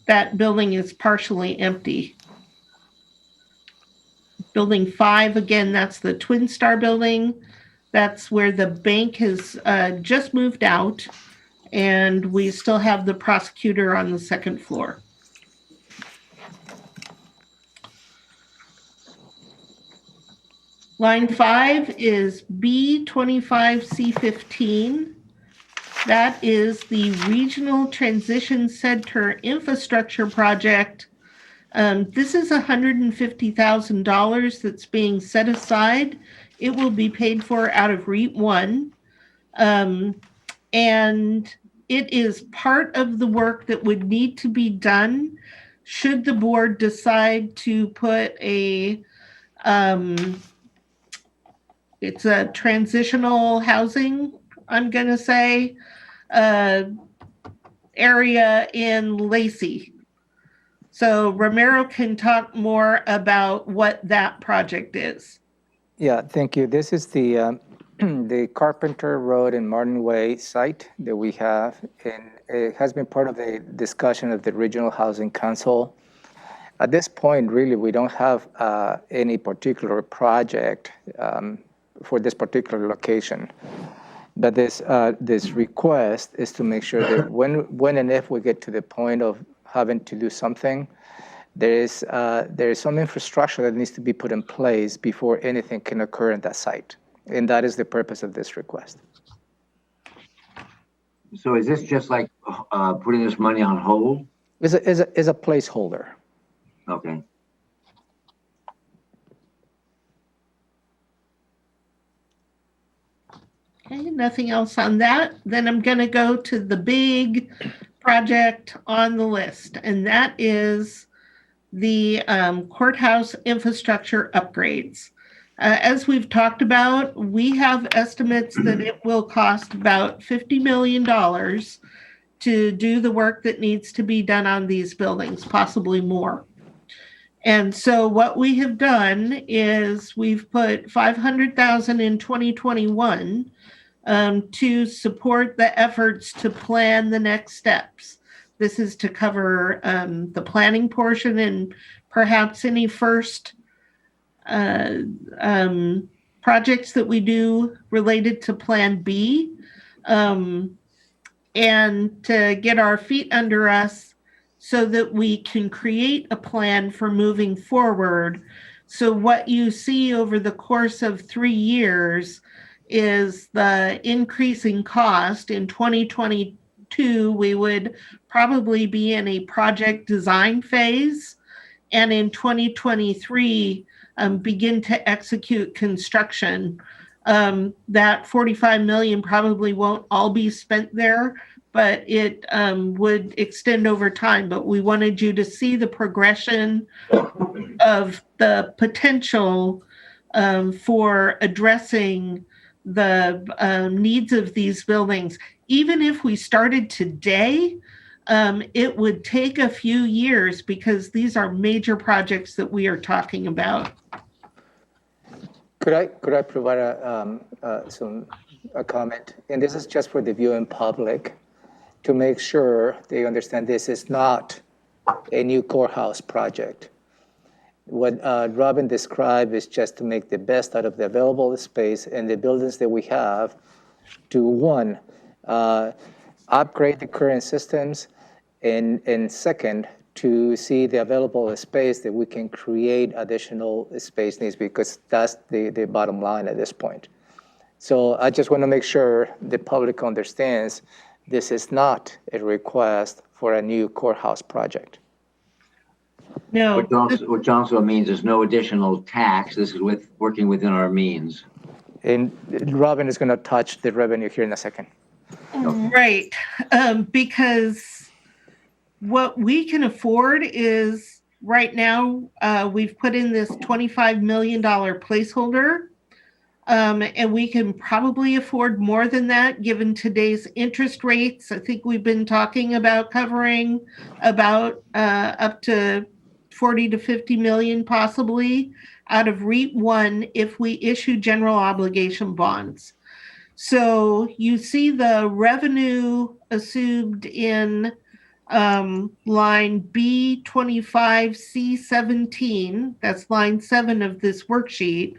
that building is partially empty. Building 5, again, that's the Twin Star building. That's where the bank has just moved out. And we still have the prosecutor on the second floor. Line 5 is B25C15. That is the Regional Transition Center Infrastructure Project. This is $150,000 that's being set aside. It will be paid for out of REAP 1. And it is part of the work that would need to be done should the board decide to put it's a transitional housing, I'm going to say, area in Lacey. So Romero can talk more about what that project is. Yeah, thank you. This is the the Carpenter Road and Martin Way site that we have, and it has been part of the discussion of the Regional Housing Council. At this point, really, we don't have any particular project for this particular location. But this request is to make sure that when and if we get to the point of having to do something, there is some infrastructure that needs to be put in place before anything can occur at that site. And that is the purpose of this request. So is this just like putting this money on hold? Is a placeholder. Okay. Okay, nothing else on that. Then I'm going to go to the big project on the list, and that is the courthouse infrastructure upgrades. As we've talked about, we have estimates that it will cost about $50 million to do the work that needs to be done on these buildings, possibly more. And so what we have done is we've put $500,000 in 2021 to support the efforts to plan the next steps. This is to cover the planning portion and perhaps any first projects that we do related to Plan B, and to get our feet under us so that we can create a plan for moving forward. So what you see over the course of 3 years is the increasing cost. In 2022, we would probably be in a project design phase, and in 2023, begin to execute construction. That $45 million probably won't all be spent there, but it would extend over time. But we wanted you to see the progression of the potential for addressing the needs of these buildings. Even if we started today, it would take a few years because these are major projects that we are talking about. Could I provide a comment? And this is just for the viewing public to make sure they understand this is not a new courthouse project. What Robin described is just to make the best out of the available space and the buildings that we have to, one, upgrade the current systems, and second, to see the available space that we can create additional space needs, because that's the bottom line at this point. So I just want to make sure the public understands this is not a request for a new courthouse project. No. Which also means there's no additional tax. This is working within our means. And Robin is going to touch the revenue here in a second. Right, because what we can afford is right now, we've put in this $25 million placeholder, and we can probably afford more than that given today's interest rates. I think we've been talking about covering about up to 40 to 50 million possibly out of REAP 1 if we issue general obligation bonds. So you see the revenue assumed in line B25C17, that's line 7 of this worksheet.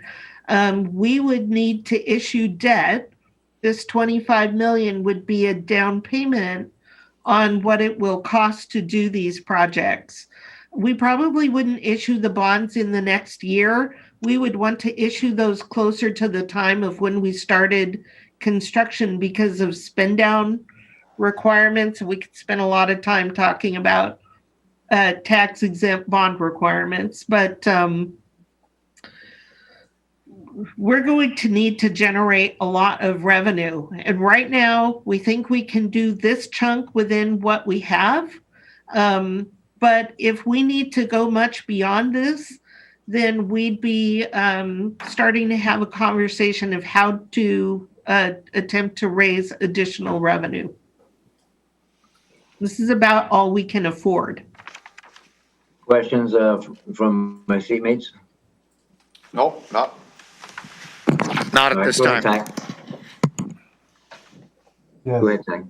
We would need to issue debt this 25 million would be a down payment on what it will cost to do these projects. We probably wouldn't issue the bonds in the next year. We would want to issue those closer to the time of when we started construction because of spend down requirements. We could spend a lot of time talking about tax exempt bond requirements, but we're going to need to generate a lot of revenue. And right now, we think we can do this chunk within what we have. But if we need to go much beyond this, then we'd be starting to have a conversation of how to attempt to raise additional revenue. This is about all we can afford. Questions from my seatmates? Nope, not All at right, this go ahead, time. Ty. Yes. Go ahead, Ty.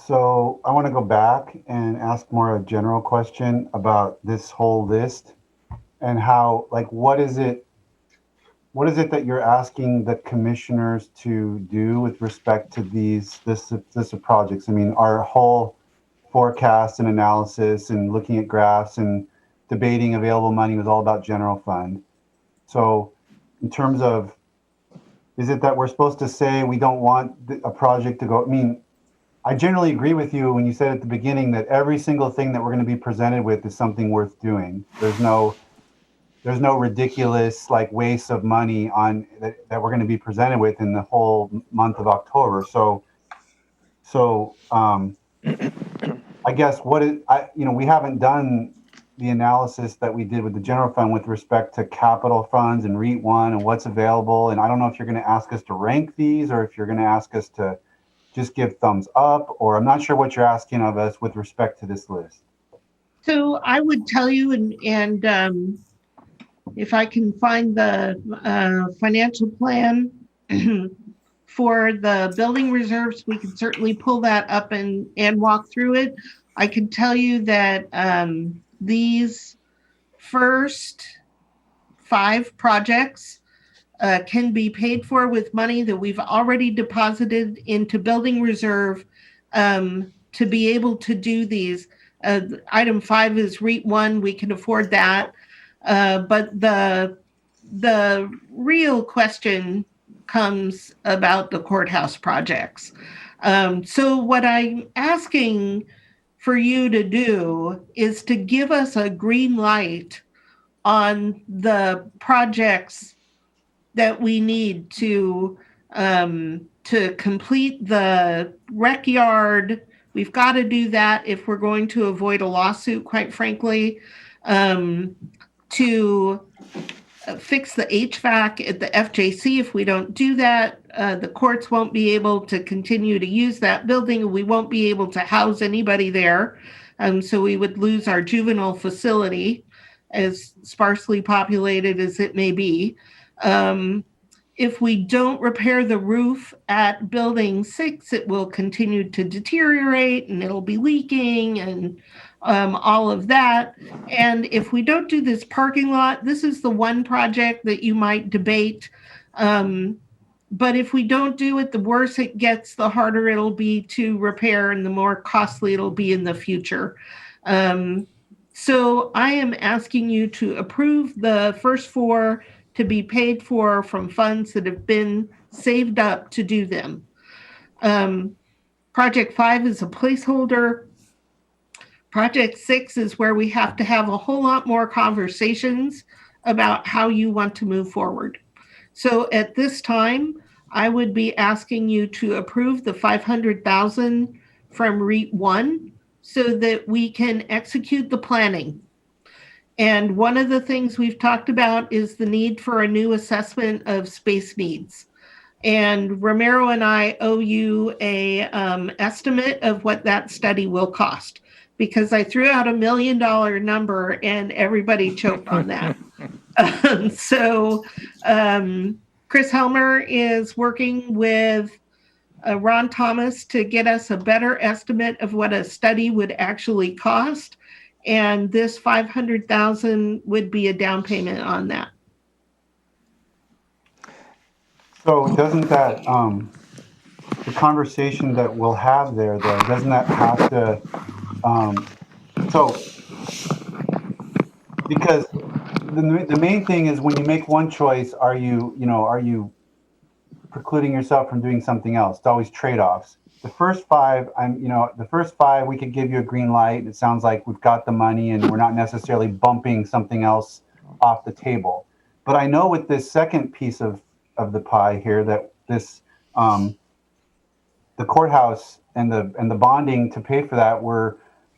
So I want to go back and ask more a general question about this whole list and how, like, what is it that you're asking the commissioners to do with respect to this of projects? I mean, our whole forecast and analysis and looking at graphs and debating available money was all about general fund. So in terms of, is it that we're supposed to say we don't want a project to go? I mean, I generally agree with you when you said at the beginning that every single thing that we're going to be presented with is something worth doing. There's no ridiculous like waste of money on that we're going to be presented with in the whole month of October. So I guess we haven't done the analysis that we did with the general fund with respect to capital funds and REIT 1 and what's available. And I don't know if you're going to ask us to rank these or if you're going to ask us to just give thumbs up, or I'm not sure what you're asking of us with respect to this list. So I would tell you, and if I can find the financial plan for the building reserves, we can certainly pull that up and walk through it. I can tell you that these first 5 projects can be paid for with money that we've already deposited into building reserve to be able to do these. Item 5 is REIT 1. We can afford that. But the real question comes about the courthouse projects. So what I'm asking for you to do is to give us a green light on the projects that we need to complete the rec yard. We've got to do that if we're going to avoid a lawsuit, quite frankly, to fix the HVAC at the FJC. If we don't do that, the courts won't be able to continue to use that building. We won't be able to house anybody there. So we would lose our juvenile facility, as sparsely populated as it may be. If we don't repair the roof at building 6, it will continue to deteriorate and it'll be leaking and all of that. And if we don't do this parking lot, this is the one project that you might debate. But if we don't do it, the worse it gets, the harder it'll be to repair and the more costly it'll be in the future. So I am asking you to approve the first 4 to be paid for from funds that have been saved up to do them. Project 5 is a placeholder. Project 6 is where we have to have a whole lot more conversations about how you want to move forward. So at this time, I would be asking you to approve the $500,000 from REIT 1 so that we can execute the planning. And one of the things we've talked about is the need for a new assessment of space needs. And Romero and I owe you a estimate of what that study will cost, because I threw out $1 million number and everybody choked on that. So Chris Helmer is working with Ron Thomas to get us a better estimate of what a study would actually cost. And this $500,000 would be a down payment on that. So doesn't that, the conversation that we'll have there, though, doesn't that have to, so, because the main thing is when you make one choice, are you precluding yourself from doing something else? It's always trade-offs. The first five, we could give you a green light. It sounds like we've got the money and we're not necessarily bumping something else off the table. But I know with this second piece of the pie here that this, the courthouse and the bonding to pay for that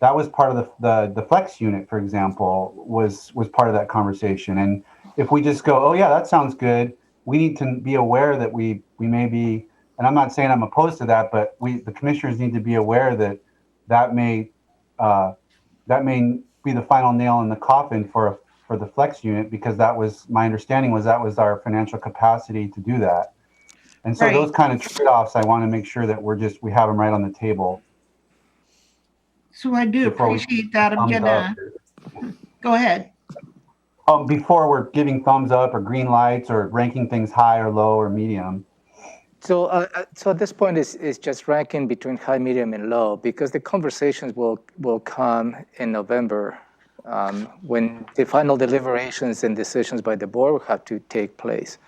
that was part of the flex unit, for example, was part of that conversation. And if we just go, oh yeah, that sounds good, we need to be aware that we may be, and I'm not saying I'm opposed to that, but the commissioners need to be aware that may be the final nail in the coffin for the flex unit, because my understanding was that was our financial capacity to do that. And so Right. those kind of trade-offs, I want to make sure that we have them right on the table. So I do Before we appreciate that. I'm thumbs gonna, go ahead. Before we're giving thumbs up or green lights or ranking things high or low or medium. So at this point is just ranking between high, medium, and low, because the conversations will come in November when the final deliberations and decisions by the board will have to take place.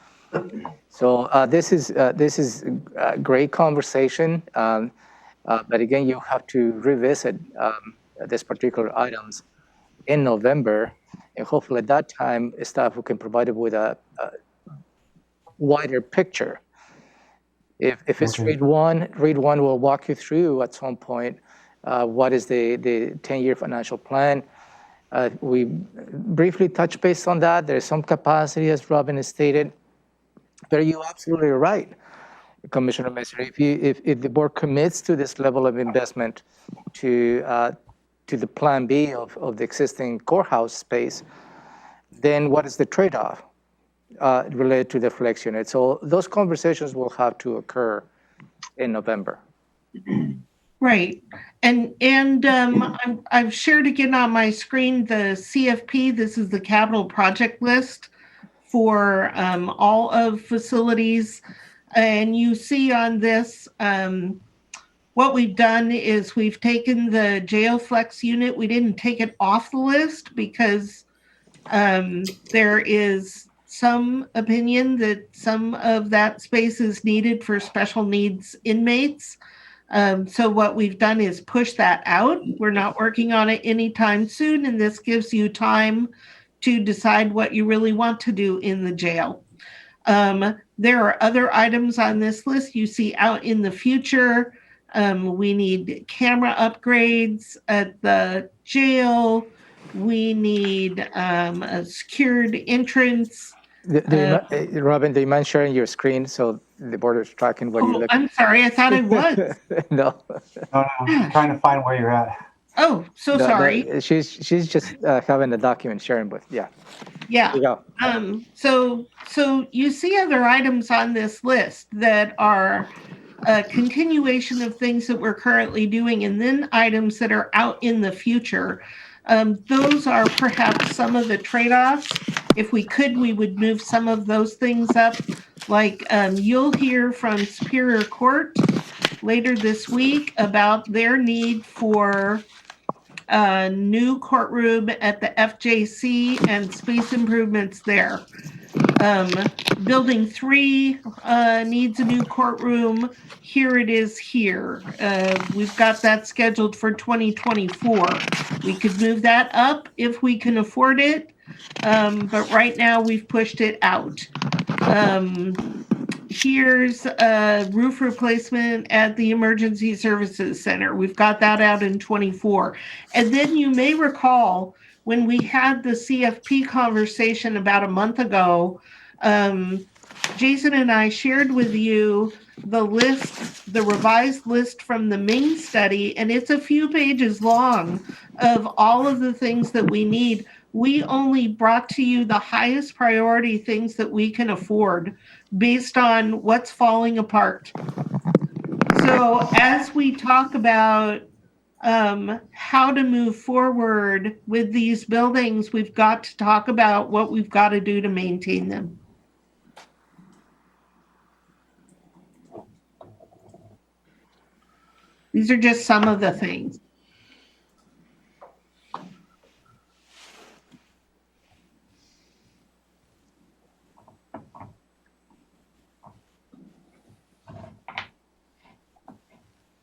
So this is a great conversation, but again, you have to revisit these particular items in November, and hopefully at that time, staff who can provide it with a wider picture. If it's Okay. read one will walk you through at some point what is the 10-year financial plan. We briefly touched base on that. There's some capacity, as Robin has stated, but you're absolutely right, Commissioner Messer. If the board commits to this level of investment to the plan B of the existing courthouse space, then what is the trade-off related to the flex unit? So those conversations will have to occur in November. Right. And I've shared again on my screen the CFP. This is the capital project list for all of facilities. And you see on this, what we've done is we've taken the jail flex unit. We didn't take it off the list because there is some opinion that some of that space is needed for special needs inmates. So what we've done is push that out. We're not working on it anytime soon, and this gives you time to decide what you really want to do in the jail. There are other items on this list you see out in the future. We need camera upgrades at the jail. We need a secured entrance. Robin, do you mind sharing your screen so the board is tracking what you look at? I'm sorry, I thought I was. No. No, I'm trying to find where you're at. Oh, so sorry. She's just having a document sharing with, yeah. Yeah. There you go. So you see other items on this list that are a continuation of things that we're currently doing, and then items that are out in the future. Those are perhaps some of the trade-offs. If we could, we would move some of those things up. Like you'll hear from Superior Court later this week about their need for a new courtroom at the FJC and space improvements there. Building 3 needs a new courtroom. Here it is here. We've got that scheduled for 2024. We could move that up if we can afford it, but right now we've pushed it out. Here's a roof replacement at the Emergency Services Center. We've got that out in 24. And then you may recall when we had the CFP conversation about a month ago, Jason and I shared with you the list, the revised list from the Ming study, and it's a few pages long of all of the things that we need. We only brought to you the highest priority things that we can afford based on what's falling apart. So as we talk about how to move forward with these buildings, we've got to talk about what we've got to do to maintain them. These are just some of the things.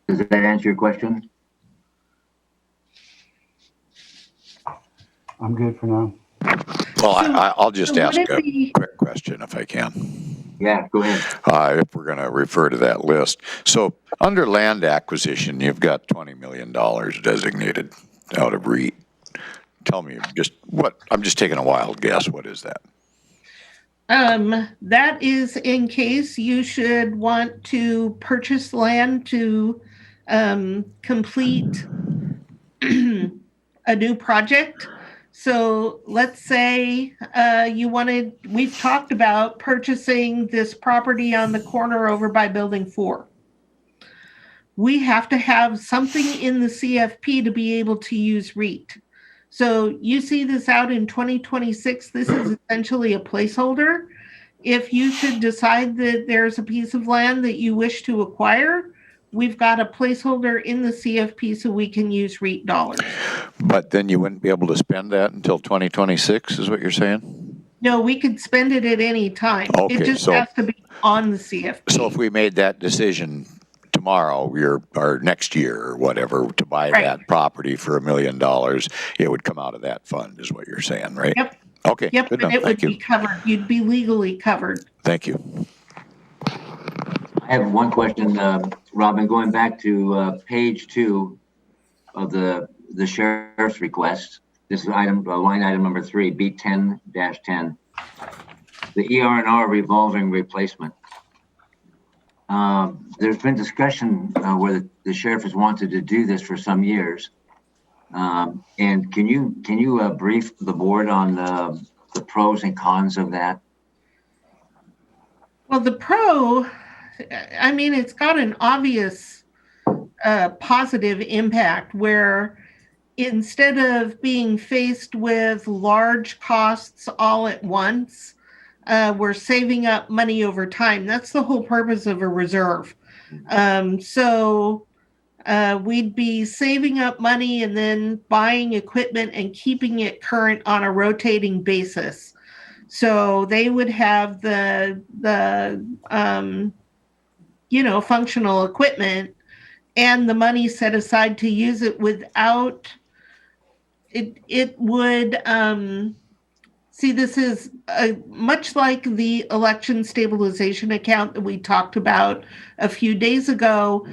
Does that answer your question? I'm good for now. Well, So- I'll just so ask would it a be- quick question if I can. Yeah, go ahead. If we're going to refer to that list. So under land acquisition, you've got $20 million designated out of REIT. Tell me just what, I'm just taking a wild guess. What is that? That is in case you should want to purchase land to complete a new project. So let's say we've talked about purchasing this property on the corner over by Building 4. We have to have something in the CFP to be able to use REIT. So you see this out in 2026, this is essentially a placeholder. If you should decide that there's a piece of land that you wish to acquire, we've got a placeholder in the CFP so we can use REIT dollars. But then you wouldn't be able to spend that until 2026 is what you're saying? No, we could spend it at any time. Okay, It just so- has to be on the CFP. So if we made that decision tomorrow or next year or whatever to buy Right. that property for $1 million, it would come out of that fund is what you're saying, right? Yep. Okay, Yep, good and enough. it would Thank you. be covered. You'd be legally covered. Thank you. I have one question, Robin, going back to page 2 of the sheriff's request. This is line item number 3, B10-10, the ER&R revolving replacement. There's been discussion where the sheriff has wanted to do this for some years. And can you brief the board on the pros and cons of that? Well, the pro, I mean, it's got an obvious positive impact where instead of being faced with large costs all at once, we're saving up money over time. That's the whole purpose of a reserve. So we'd be saving up money and then buying equipment and keeping it current on a rotating basis. So they would have the functional equipment and the money set aside to use it without it would see, this is much like the election stabilization account that we talked about a few days ago.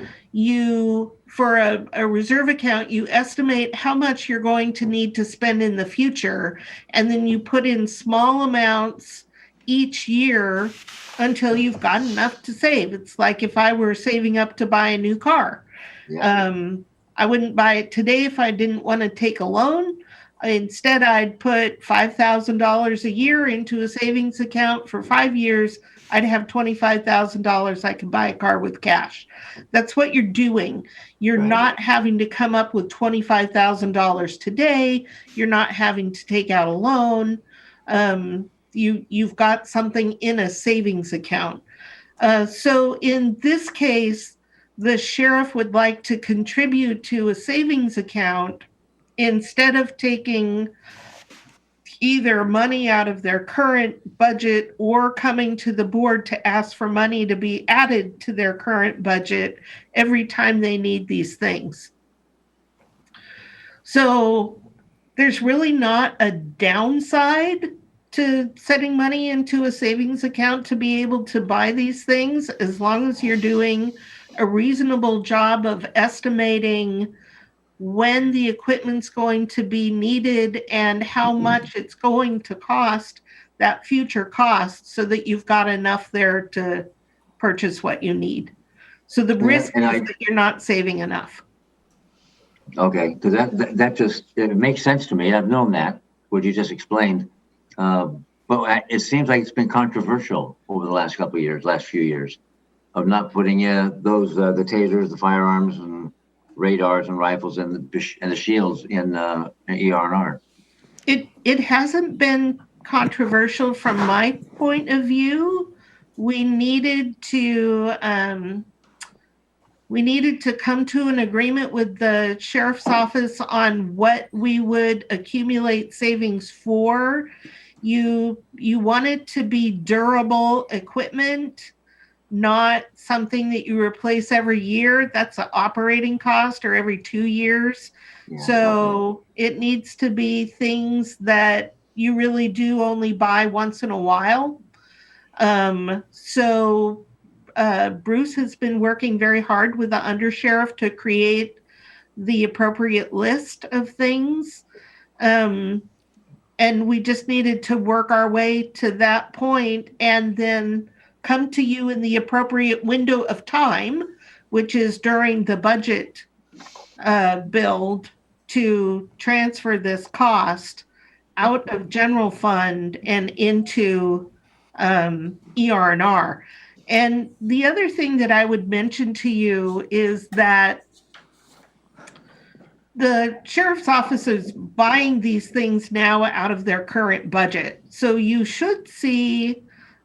For a reserve account, you estimate how much you're going to need to spend in the future, and then you put in small amounts each year until you've got enough to save. It's like if I were saving up to buy a new car. Yeah. I wouldn't buy it today if I didn't want to take a loan. Instead, I'd put $5,000 a year into a savings account for 5 years. I'd have $25,000. I could buy a car with cash. That's what you're doing. You're Right. not having to come up with $25,000 today. You're not having to take out a loan. You've got something in a savings account. So in this case, the sheriff would like to contribute to a savings account instead of taking either money out of their current budget or coming to the board to ask for money to be added to their current budget every time they need these things. So there's really not a downside to setting money into a savings account to be able to buy these things, as long as you're doing a reasonable job of estimating when the equipment's going to be needed and how much it's going to cost, that future cost, so that you've got enough there to purchase what you need. So the risk is that you're not saving enough. Okay, because that just, it makes sense to me. I've known that, what you just explained. But it seems like it's been controversial over the last few years, of not putting the tasers, the firearms, and radars and rifles and the shields in ER&R. It hasn't been controversial from my point of view. We needed to we needed to come to an agreement with the sheriff's office on what we would accumulate savings for. You want it to be durable equipment, not something that you replace every year. That's an operating cost, or every 2 years. Yeah, So it needs to be things that you really do only buy once in a while. Bruce has been working very hard with the undersheriff to create the appropriate list of things. And we just needed to work our way to that point and then come to you in the appropriate window of time, which is during the budget build, to transfer this cost out of general fund and into ER&R. And the other thing that I would mention to you is that the sheriff's office is buying these things now out of their current budget. So you should see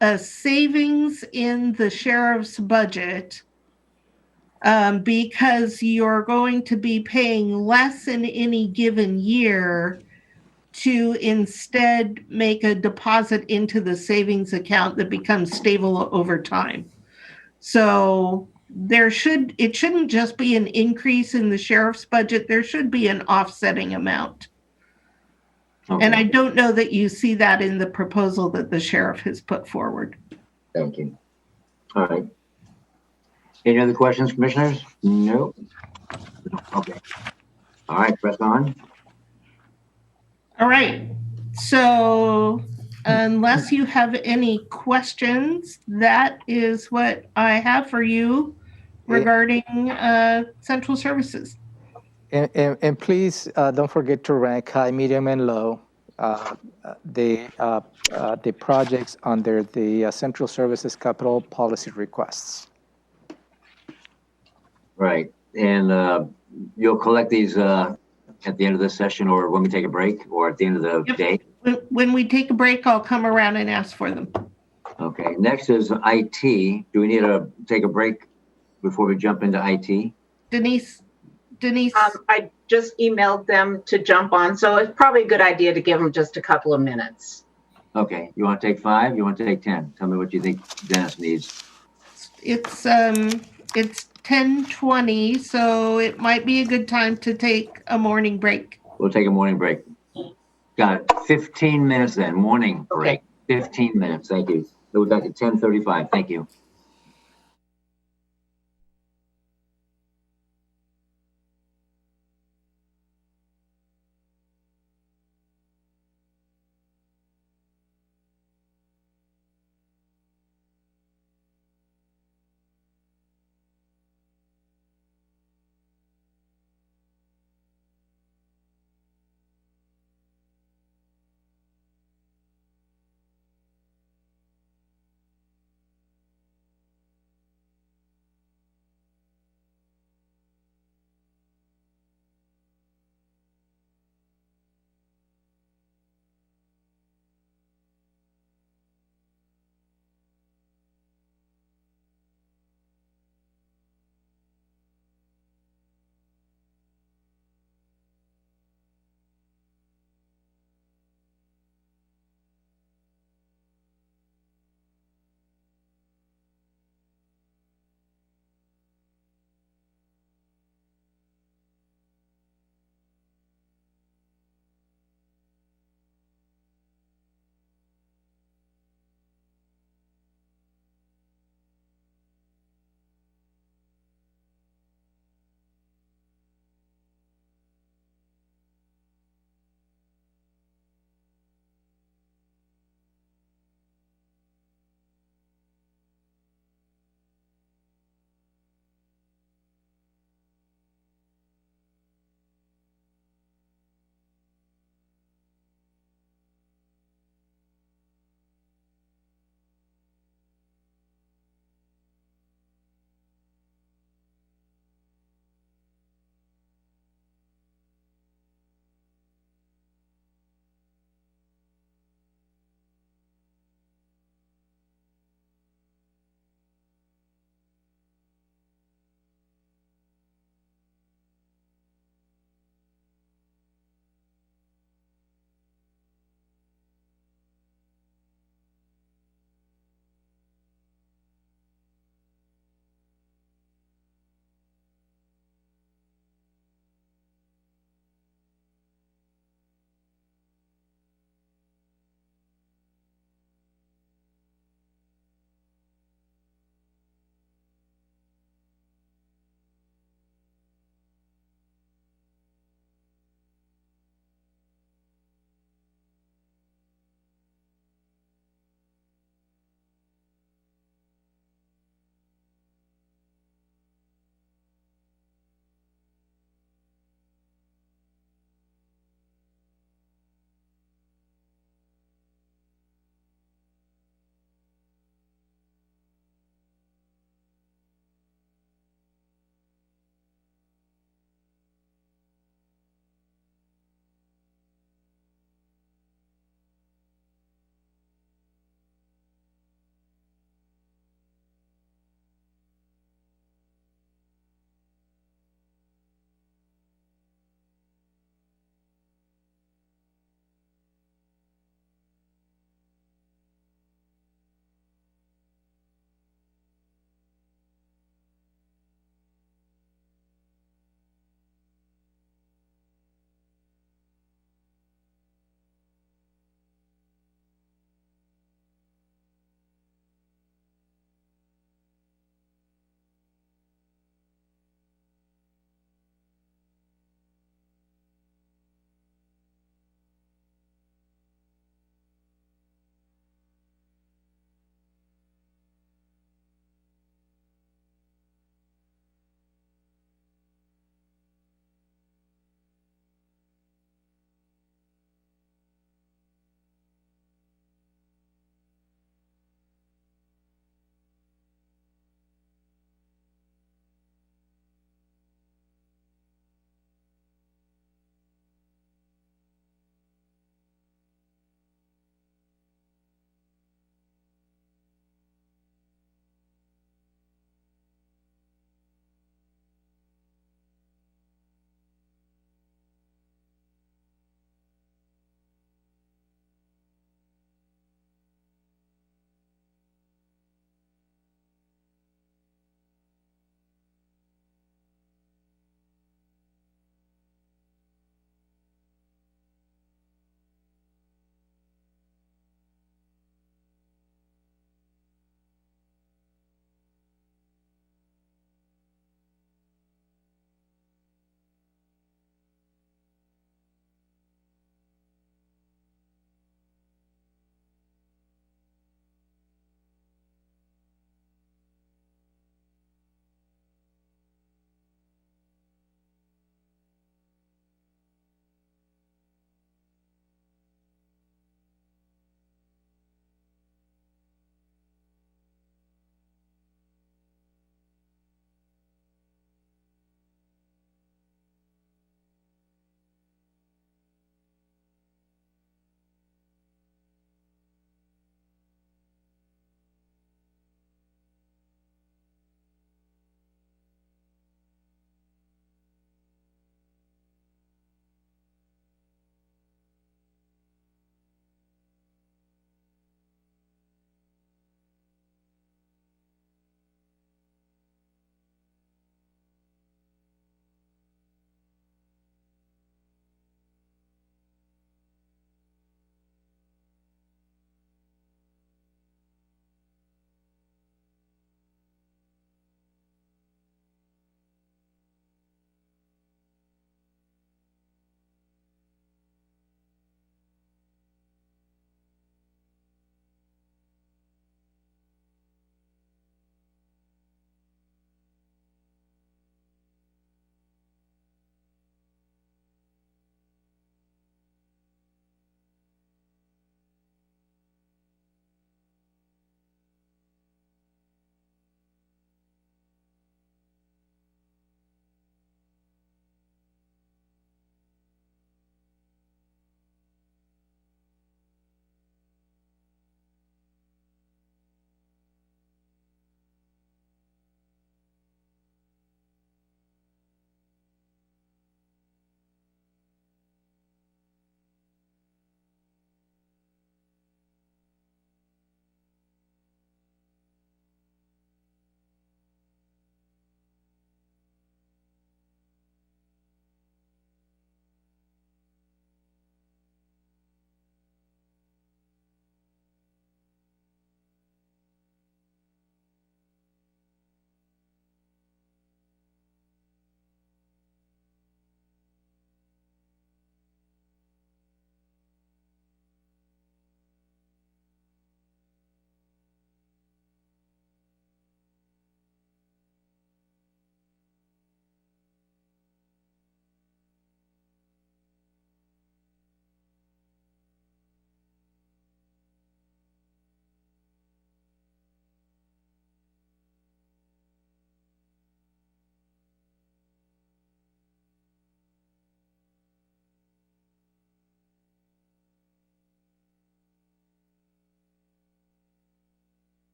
a savings in the sheriff's budget because you're going to be paying less in any given year to instead make a deposit into the savings account that becomes stable over time. So it shouldn't just be an increase in the sheriff's budget. There should be an offsetting amount. Okay. And I don't know that you see that in the proposal that the sheriff has put forward. Thank you. All right. Any other questions, commissioners? No. Okay. All right, press on. All right. So unless you have any questions, that is what I have for you regarding central services. And please don't forget to rank high, medium, and low the projects under the central services capital policy requests. Right. And you'll collect these at the end of this session, or when we take a break, or at the end of the day? When we take a break, I'll come around and ask for them. Okay. Next is IT. Do we need to take a break before we jump into IT? Denise. I just emailed them to jump on, so it's probably a good idea to give them just a couple of minutes. Okay. You want to take 5? You want to take 10? Tell me what you think Dennis needs. It's 10:20, so it might be a good time to take a morning break. We'll take a morning break. Got it. 15 minutes then. Morning break. Okay. 15 minutes. Thank you. We'll be back at 10:35. Thank you.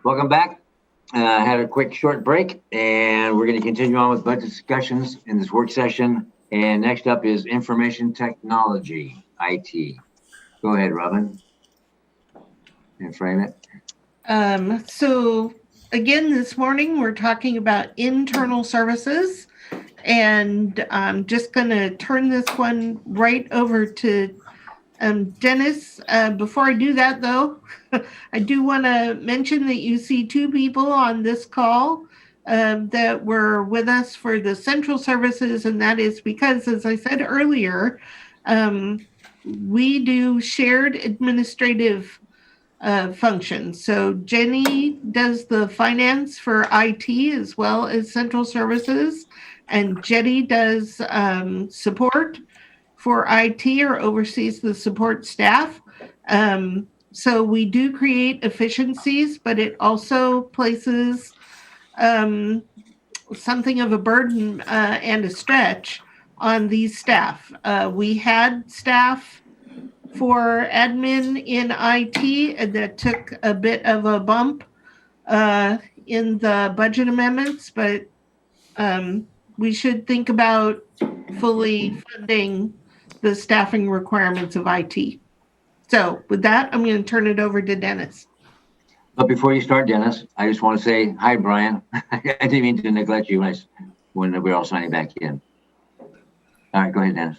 Welcome back. Had a quick short break, and we're going to continue on with budget discussions in this work session. And next up is information technology, IT. Go ahead, Robin, and frame it. So again, this morning, we're talking about internal services. And I'm just going to turn this one right over to Dennis. Before I do that, though, I do want to mention that you see two people on this call that were with us for the central services, and that is because, as I said earlier, we do shared administrative functions. So Jenny does the finance for IT as well as central services, and Jetty does support for IT or oversees the support staff. So we do create efficiencies, but it also places something of a burden and a stretch on these staff. We had staff for admin in IT, and that took a bit of a bump in the budget amendments, but we should think about fully funding the staffing requirements of IT. So with that, I'm going to turn it over to Dennis. But before you start, Dennis, I just want to say hi, Brian. I didn't mean to neglect you when we're all signing back in. All right, go ahead, Dennis.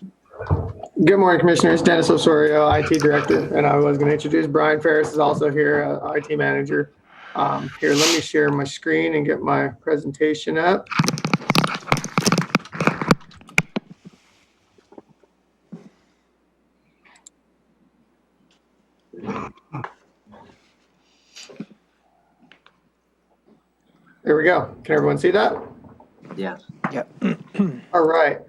Good morning, Commissioners. Dennis Osorio, IT Director, and I was going to introduce Brian Ferris is also here, IT Manager. Here, let me share my screen and get my presentation up. There we go. Can everyone see that? Yes. Yep. All right.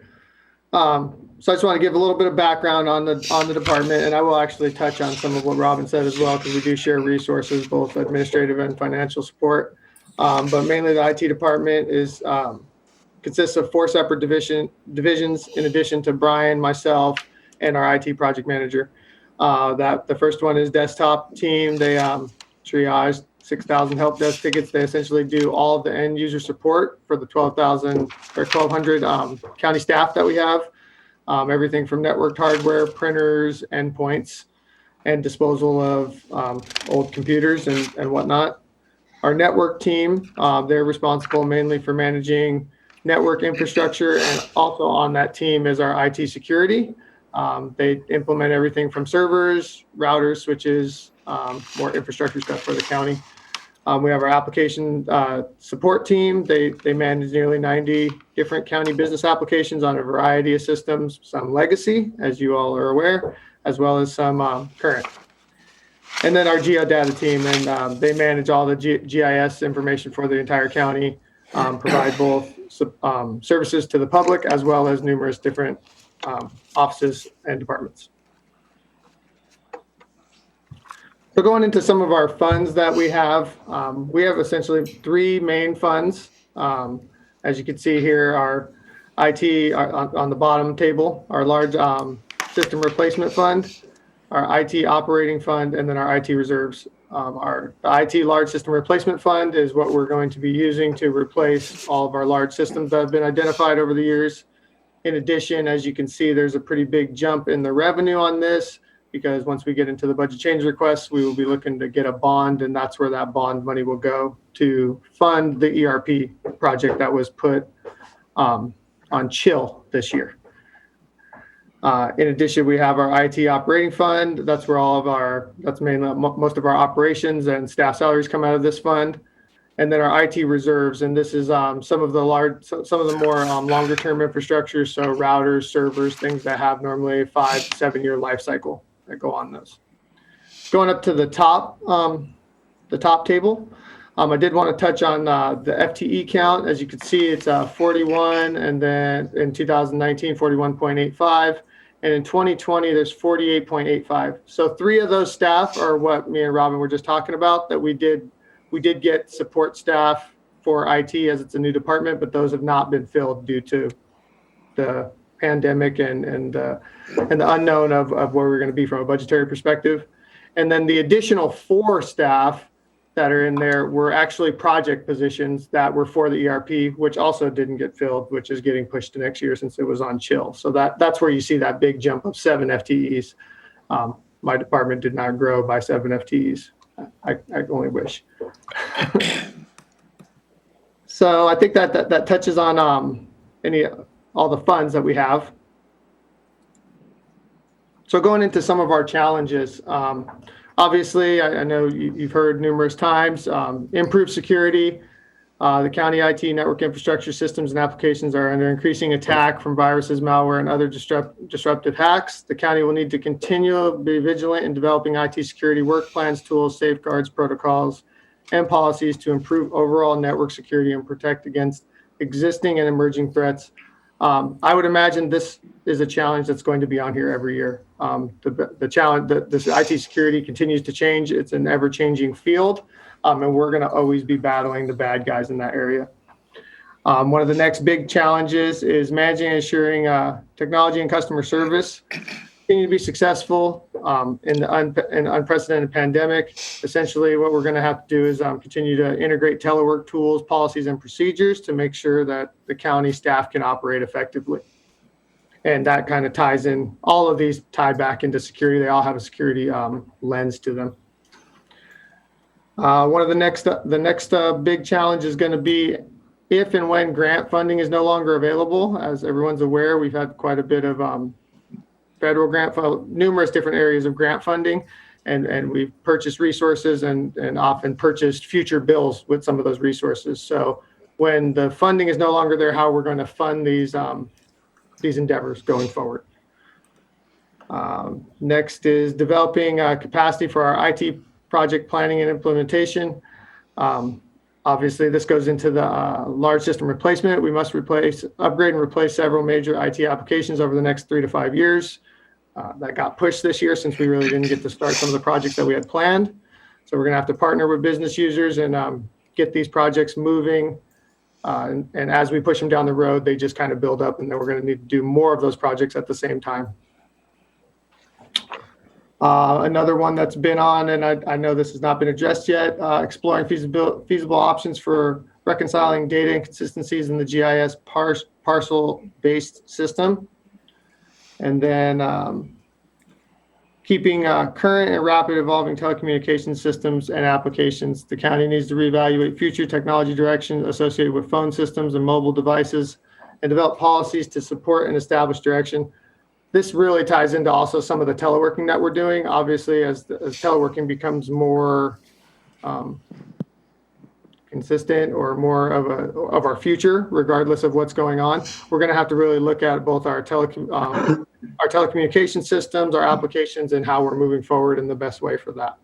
So I just want to give a little bit of background on the department, and I will actually touch on some of what Robin said as well, because we do share resources, both administrative and financial support. But mainly the IT department consists of 4 separate divisions, in addition to Brian, myself, and our IT project manager. The first one is desktop team. They triage 6,000 help desk tickets. They essentially do all of the end user support for the 1,200 county staff that we have. Everything from networked hardware, printers, endpoints, and disposal of old computers and whatnot. Our network team, they're responsible mainly for managing network infrastructure, and also on that team is our IT security. They implement everything from servers, routers, switches, more infrastructure stuff for the county. We have our application support team. They manage nearly 90 different county business applications on a variety of systems, some legacy, as you all are aware, as well as some current. And then our geodata team, and they manage all the GIS information for the entire county, provide both services to the public as well as numerous different offices and departments. So going into some of our funds that we have essentially 3 main funds. As you can see here, our IT on the bottom table, our large system replacement fund, our IT operating fund, and then our IT reserves. The IT large system replacement fund is what we're going to be using to replace all of our large systems that have been identified over the years. In addition, as you can see, there's a pretty big jump in the revenue on this, because once we get into the budget change requests, we will be looking to get a bond, and that's where that bond money will go to fund the ERP project that was put on chill this year. In addition, we have our IT operating fund. That's where that's mainly most of our operations and staff salaries come out of this fund. And then our IT reserves, and this is some of the more longer term infrastructure, so routers, servers, things that have normally a 5 to 7 year life cycle that go on those. Going up to the top table, I did want to touch on the FTE count. As you can see, it's 41, and then in 2019, 41.85. And in 2020, there's 48.85. So 3 of those staff are what me and Robin were just talking about, that we did get support staff for IT as it's a new department, but those have not been filled due to the pandemic and the unknown of where we're going to be from a budgetary perspective. And then the additional 4 staff that are in there were actually project positions that were for the ERP, which also didn't get filled, which is getting pushed to next year since it was on chill. So that's where you see that big jump of 7 FTEs. My department did not grow by 7 FTEs. I only wish. So I think that touches on all the funds that we have. So going into some of our challenges, obviously, I know you've heard numerous times, improved security. The county IT network infrastructure systems and applications are under increasing attack from viruses, malware, and other disruptive hacks. The county will need to continue to be vigilant in developing IT security work plans, tools, safeguards, protocols, and policies to improve overall network security and protect against existing and emerging threats. I would imagine this is a challenge that's going to be on here every year. The challenge that this IT security continues to change. It's an ever-changing field, and we're going to always be battling the bad guys in that area. One of the next big challenges is managing and ensuring technology and customer service continue to be successful in an unprecedented pandemic. Essentially, what we're going to have to do is continue to integrate telework tools, policies, and procedures to make sure that the county staff can operate effectively. And that kind of ties in, all of these tie back into security. They all have a security lens to them. One of the next big challenge is going to be if and when grant funding is no longer available. As everyone's aware, we've had quite a bit of federal grant, numerous different areas of grant funding, and we've purchased resources and often purchased future bills with some of those resources. So when the funding is no longer there, how we're going to fund these endeavors going forward. Next is developing capacity for our IT project planning and implementation. Obviously, this goes into the large system replacement. We must upgrade and replace several major IT applications over the next 3 to 5 years. That got pushed this year since we really didn't get to start some of the projects that we had planned. So we're going to have to partner with business users and get these projects moving. And as we push them down the road, they just kind of build up, and then we're going to need to do more of those projects at the same time. Another one that's been on, and I know this has not been addressed yet, exploring feasible options for reconciling data inconsistencies in the GIS parcel-based system. And then keeping current and rapid evolving telecommunications systems and applications. The county needs to reevaluate future technology direction associated with phone systems and mobile devices and develop policies to support and establish direction. This really ties into also some of the teleworking that we're doing. Obviously, as teleworking becomes more consistent or more of our future, regardless of what's going on, we're going to have to really look at both our telecommunication systems, our applications, and how we're moving forward in the best way for that.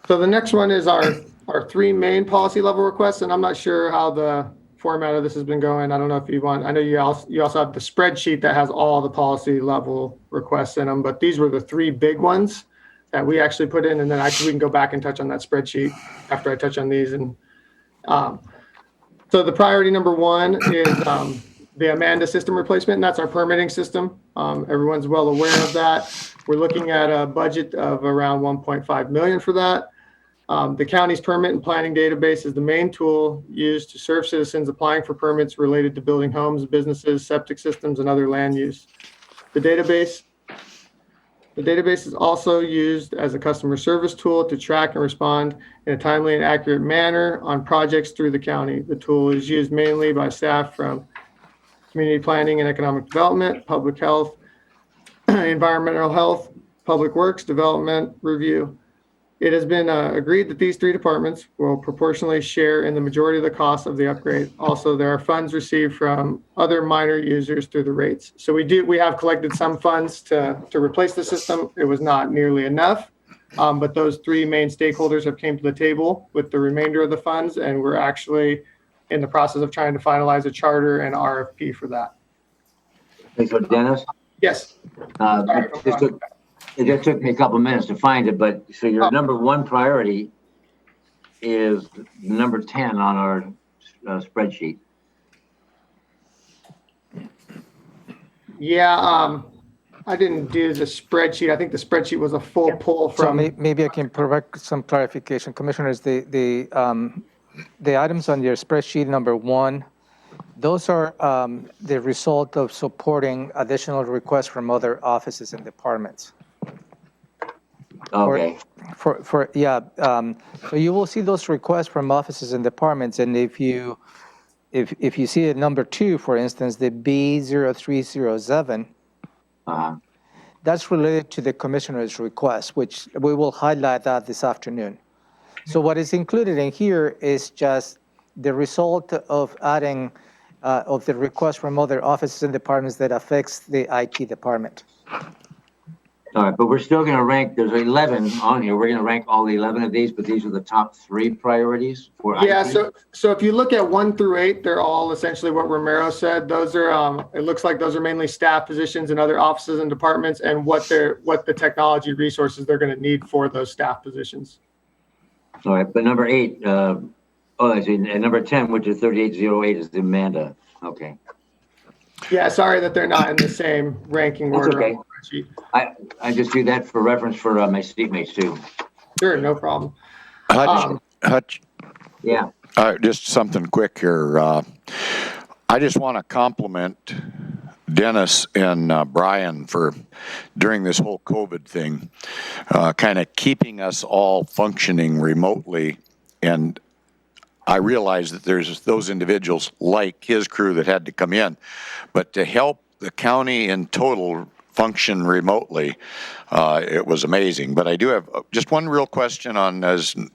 So the next one is our 3 main policy level requests, and I'm not sure how the format of this has been going. I don't know if you want, I know you also have the spreadsheet that has all the policy level requests in them, but these were the 3 big ones that we actually put in, and then we can go back and touch on that spreadsheet after I touch on these. And so the priority number 1 is the Amanda system replacement, and that's our permitting system. Everyone's well aware of that. We're looking at a budget of around $1.5 million for that. The county's permit and planning database is the main tool used to serve citizens applying for permits related to building homes, businesses, septic systems, and other land use. The database is also used as a customer service tool to track and respond in a timely and accurate manner on projects through the county. The tool is used mainly by staff from community planning and economic development, public health, environmental health, public works, development, review. It has been agreed that these 3 departments will proportionally share in the majority of the cost of the upgrade. Also, there are funds received from other minor users through the rates. So we have collected some funds to replace the system. It was not nearly enough, but those 3 main stakeholders have came to the table with the remainder of the funds, and we're actually in the process of trying to finalize a charter and RFP for that. Okay, so Dennis? Yes. It just took me a couple of minutes to find it, but so your number 1 priority is number 10 on our spreadsheet. Yeah, I didn't do the spreadsheet. I think the spreadsheet was a full pull So from. maybe I can provide some clarification. Commissioners, the items on your spreadsheet number 1, those are the result of supporting additional requests from other offices and departments. Okay. So you will see those requests from offices and departments, and if you see at number 2, for instance, the B0307, that's related to the commissioner's request, which we will highlight that this afternoon. So what is included in here is just the result of adding of the request from other offices and departments that affects the IT department. All right, but we're still going to rank, there's 11 on here. We're going to rank all the 11 of these, but these are the top 3 priorities for Yeah, IT? so if you look at 1 through 8, they're all essentially what Romero said. Those are, it looks like those are mainly staff positions in other offices and departments, and what the technology resources they're going to need for those staff positions. All right, but number 8, I see, and number 10, which is 3808, is Amanda. Okay. Yeah, sorry that they're not in the same ranking That's order. okay. On the spreadsheet. I just do that for reference for my seatmates too. Sure, no problem. Hutch, Yeah. just something quick here. I just want to compliment Dennis and Brian for, during this whole COVID thing, kind of keeping us all functioning remotely. And I realize that there's those individuals like his crew that had to come in, but to help the county in total function remotely, it was amazing. But I do have just one real question on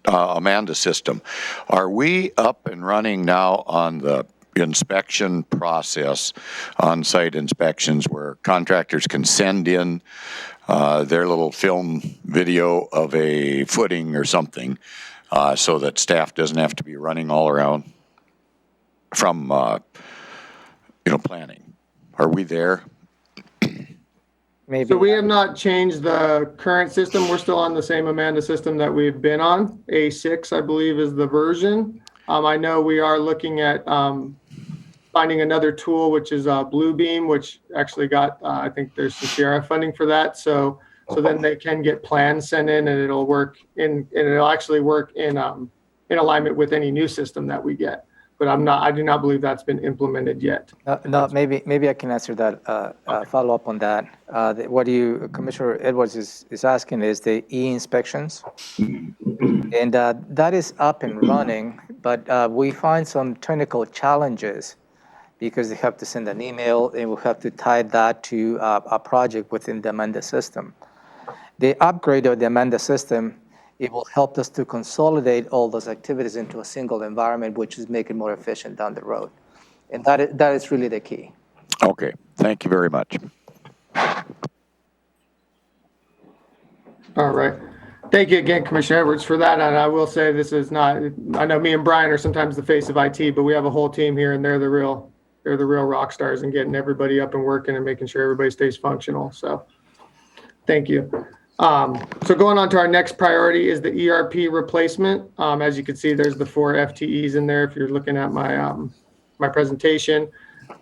Amanda's system. Are we up and running now on the inspection process, on-site inspections, where contractors can send in their little film video of a footing or something, so that staff doesn't have to be running all around from, planning? Are we there? Maybe. So we have not changed the current system. We're still on the same Amanda system that we've been on. A6, I believe, is the version. I know we are looking at finding another tool, which is Bluebeam, which actually got, I think there's some Sierra funding for that. So then they can get plans sent in, and it'll work and it'll actually work in alignment with any new system that we get. But I do not believe that's been implemented yet. No, maybe I can answer that, follow up on that. What Commissioner Edwards is asking is the e-inspections. And that is up and running, but we find some technical challenges because they have to send an email and we have to tie that to a project within the Amanda system. The upgrade of the Amanda system, it will help us to consolidate all those activities into a single environment, which is make it more efficient down the road. And that is really the key. Okay, thank you very much. All right. Thank you again, Commissioner Edwards, for that. And I will say this is not, I know me and Brian are sometimes the face of IT, but we have a whole team here and they're the real rock stars in getting everybody up and working and making sure everybody stays functional. So thank you. So going on to our next priority is the ERP replacement. As you can see, there's the 4 FTEs in there if you're looking at my my presentation.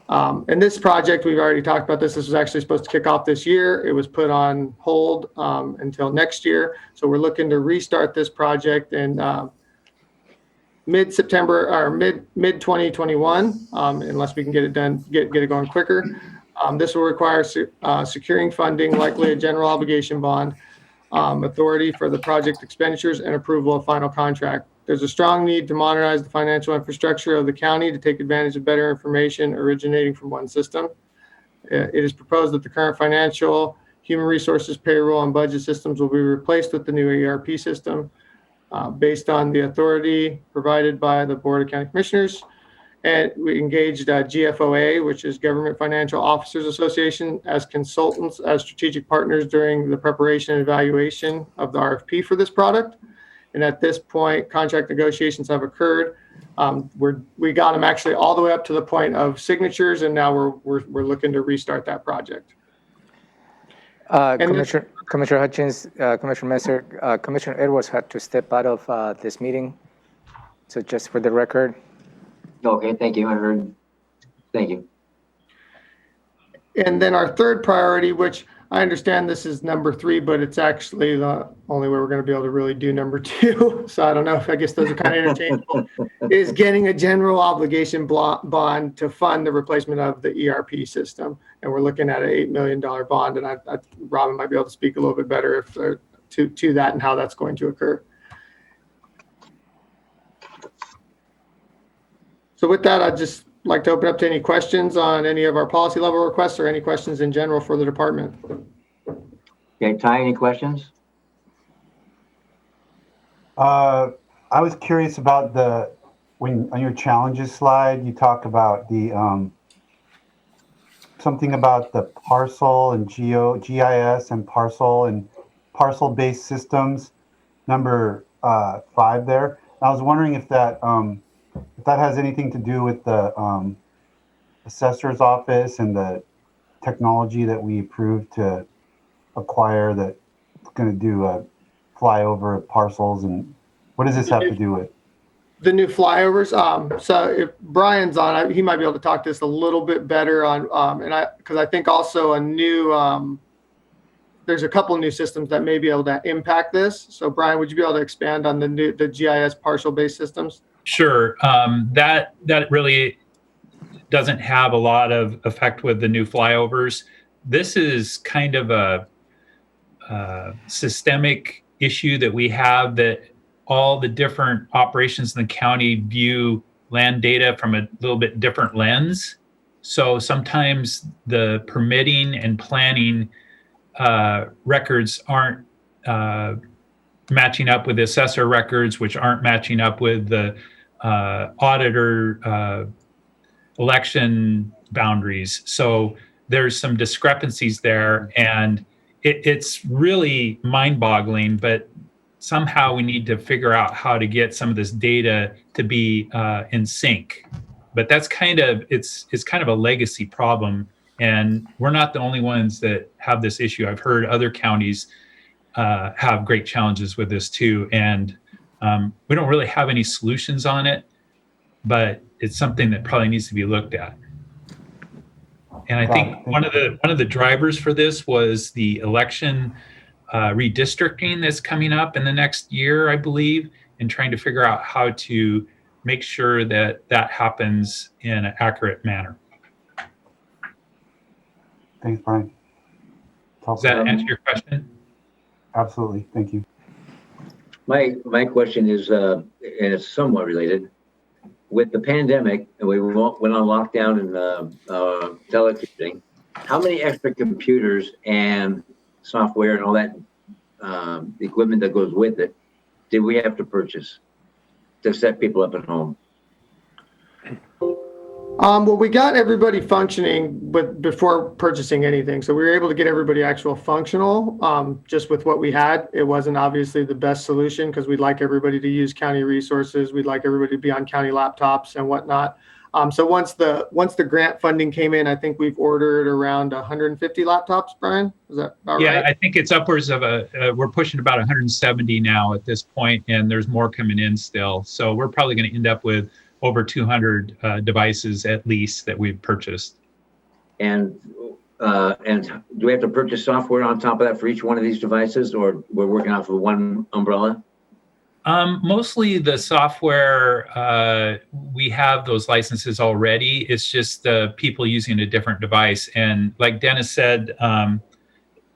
And this project, we've already talked about this. This was actually supposed to kick off this year. It was put on hold until next year. So we're looking to restart this project in mid-September or mid-2021, unless we can get it done, get it going quicker. This will require securing funding, likely a general obligation bond, authority for the project expenditures, and approval of final contract. There's a strong need to modernize the financial infrastructure of the county to take advantage of better information originating from one system. It is proposed that the current financial, human resources, payroll, and budget systems will be replaced with the new ERP system based on the authority provided by the Board of County Commissioners. And we engaged GFOA, which is Government Financial Officers Association, as consultants, as strategic partners during the preparation and evaluation of the RFP for this product. And at this point, contract negotiations have occurred. We got them actually all the way up to the point of signatures, and now we're looking to restart that project. Commissioner Hutchins, Commissioner Messer, Commissioner Edwards had to step out of this meeting. So just for the record. Okay, thank you. I heard. Thank you. And then our third priority, which I understand this is number 3, but it's actually the only way we're going to be able to really do number 2. So I don't know if I guess those are kind of interchangeable. Is getting a general obligation bond to fund the replacement of the ERP system, and we're looking at an $8 million bond. And Robin might be able to speak a little bit better if to that and how that's going to occur. So with that, I'd just like to open up to any questions on any of our policy level requests or any questions in general for the department. Okay, Ty, any questions? I was curious about when on your challenges slide, you talk about the something about the parcel and GIS and parcel-based systems, number 5 there. I was wondering if that has anything to do with the assessor's office and the technology that we approved to acquire that's going to do flyover of parcels, and what does this have to do with? The new flyovers. So if Brian's on, he might be able to talk this a little bit better on, because I think also a new, there's a couple new systems that may be able to impact this. So Brian, would you be able to expand on the GIS partial-based systems? Sure. That really doesn't have a lot of effect with the new flyovers. This is kind of a systemic issue that we have, that all the different operations in the county view land data from a little bit different lens. So sometimes the permitting and planning records aren't matching up with the assessor records, which aren't matching up with the auditor election boundaries. So there's some discrepancies there, and it's really mind-boggling, but somehow we need to figure out how to get some of this data to be in sync. But that's it's kind of a legacy problem, and we're not the only ones that have this issue. I've heard other counties have great challenges with this too, and we don't really have any solutions on it, but it's something that probably needs to be looked at. And I think one of the drivers for this was the election redistricting that's coming up in the next year, I believe, and trying to figure out how to make sure that happens in an accurate manner. Thanks, Brian. Does that answer your question? Absolutely. Thank you. My question is, and it's somewhat related. With the pandemic, and we went on lockdown and telecommuting, how many extra computers and software and all that equipment that goes with it did we have to purchase to set people up at home? Well, we got everybody functioning, but before purchasing anything, so we were able to get everybody actual functional. Just with what we had, it wasn't obviously the best solution, because we'd like everybody to use county resources. We'd like everybody to be on county laptops and whatnot. So once the grant funding came in, I think we've ordered around 150 laptops. Brian, is that about right? Yeah, I think it's upwards of we're pushing about 170 now at this point, and there's more coming in still. So we're probably going to end up with over 200 devices at least that we've purchased. And do we have to purchase software on top of that for each one of these devices, or we're working off of one umbrella? Mostly the software, we have those licenses already. It's just the people using a different device. And like Dennis said,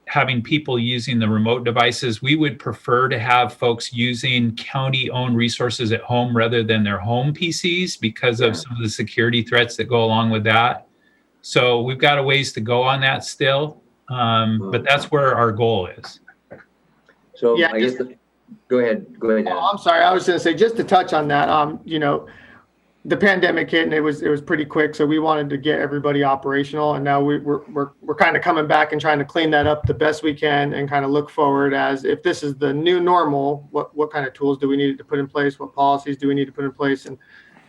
having people using the remote devices, we would prefer to have folks using county-owned resources at home rather than their home PCs, because of some of the security threats that go along with that. So we've got a ways to go on that still, but that's where our goal is. So yeah, I guess go ahead. Oh, I'm sorry. I was going to say, just to touch on that, the pandemic hit and it was pretty quick. So we wanted to get everybody operational, and now we're kind of coming back and trying to clean that up the best we can, and kind of look forward as if this is the new normal, what kind of tools do we need to put in place? What policies do we need to put in place,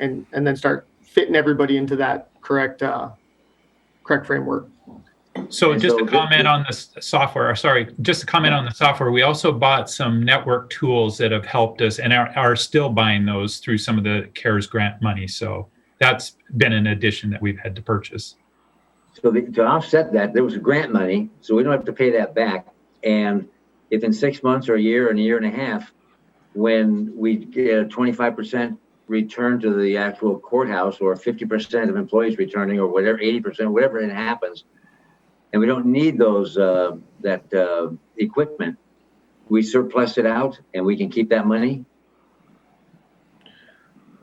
and then start fitting everybody into that correct framework. So just to comment on the software, we also bought some network tools that have helped us, and are still buying those through some of the CARES grant money. So that's been an addition that we've had to purchase. So to offset that, there was grant money, so we don't have to pay that back. And if in 6 months or a year and a half, when we get a 25% return to the actual courthouse, or 50% of employees returning, or whatever, 80%, whatever it happens, and we don't need those that equipment, we surplus it out and we can keep that money.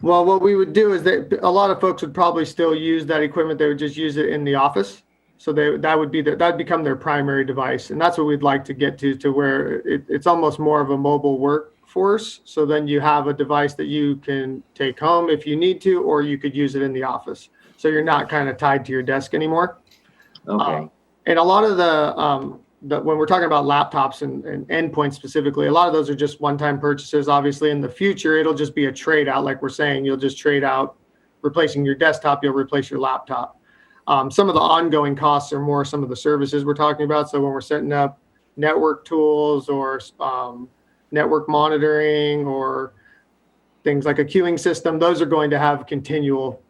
Well, what we would do is that a lot of folks would probably still use that equipment. They would just use it in the office. So that'd become their primary device. And that's what we'd like to get to where it's almost more of a mobile workforce. So then you have a device that you can take home if you need to, or you could use it in the office. So you're not kind of tied to your desk anymore. Okay. And a lot of when we're talking about laptops and endpoints specifically, a lot of those are just one-time purchases. Obviously, in the future, it'll just be a trade out. Like we're saying, you'll just trade out, replacing your desktop, you'll replace your laptop. Some of the ongoing costs are more some of the services we're talking about. So when we're setting up network tools or network monitoring or things like a queuing system, those are going to have continual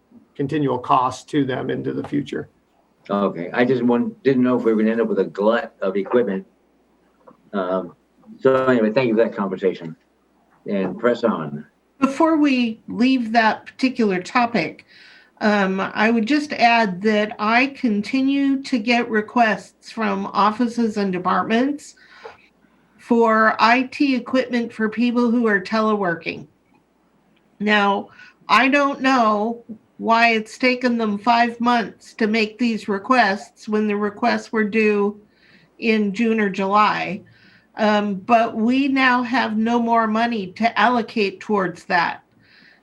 costs to them into the future. Okay, I just didn't know if we were gonna end up with a glut of equipment. So anyway, thank you for that conversation, and press on. Before we leave that particular topic, I would just add that I continue to get requests from offices and departments for IT equipment for people who are teleworking. Now, I don't know why it's taken them 5 months to make these requests when the requests were due in June or July. But we now have no more money to allocate towards that.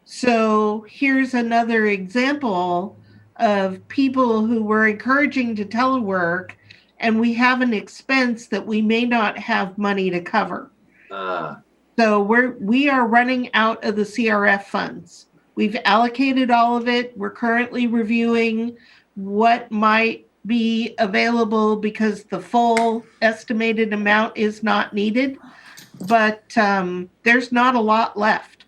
So here's another example of people who were encouraging to telework, and we have an expense that we may not have money to cover. So we are running out of the CRF funds. We've allocated all of it. We're currently reviewing what might be available because the full estimated amount is not needed, but there's not a lot left.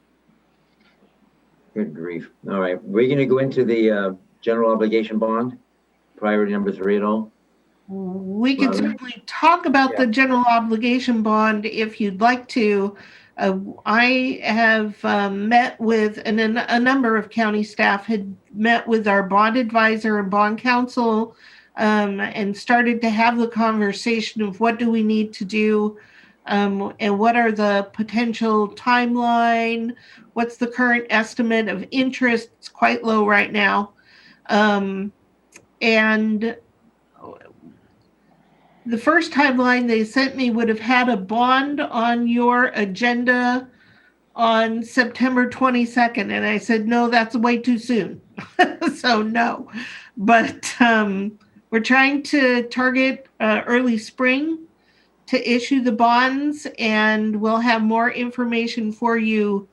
Good grief. All right, we're gonna go into the general obligation bond, priority number 3 at all? We can certainly talk about the general obligation bond if you'd like to. I have met with, and a number of county staff had met with our bond advisor and bond counsel and started to have the conversation of what do we need to do and what are the potential timeline, what's the current estimate of interest. It's quite low right now. And the first timeline they sent me would have had a bond on your agenda on September 22nd. And I said, no, that's way too soon. So no, but we're trying to target early spring to issue the bonds, and we'll have more information for you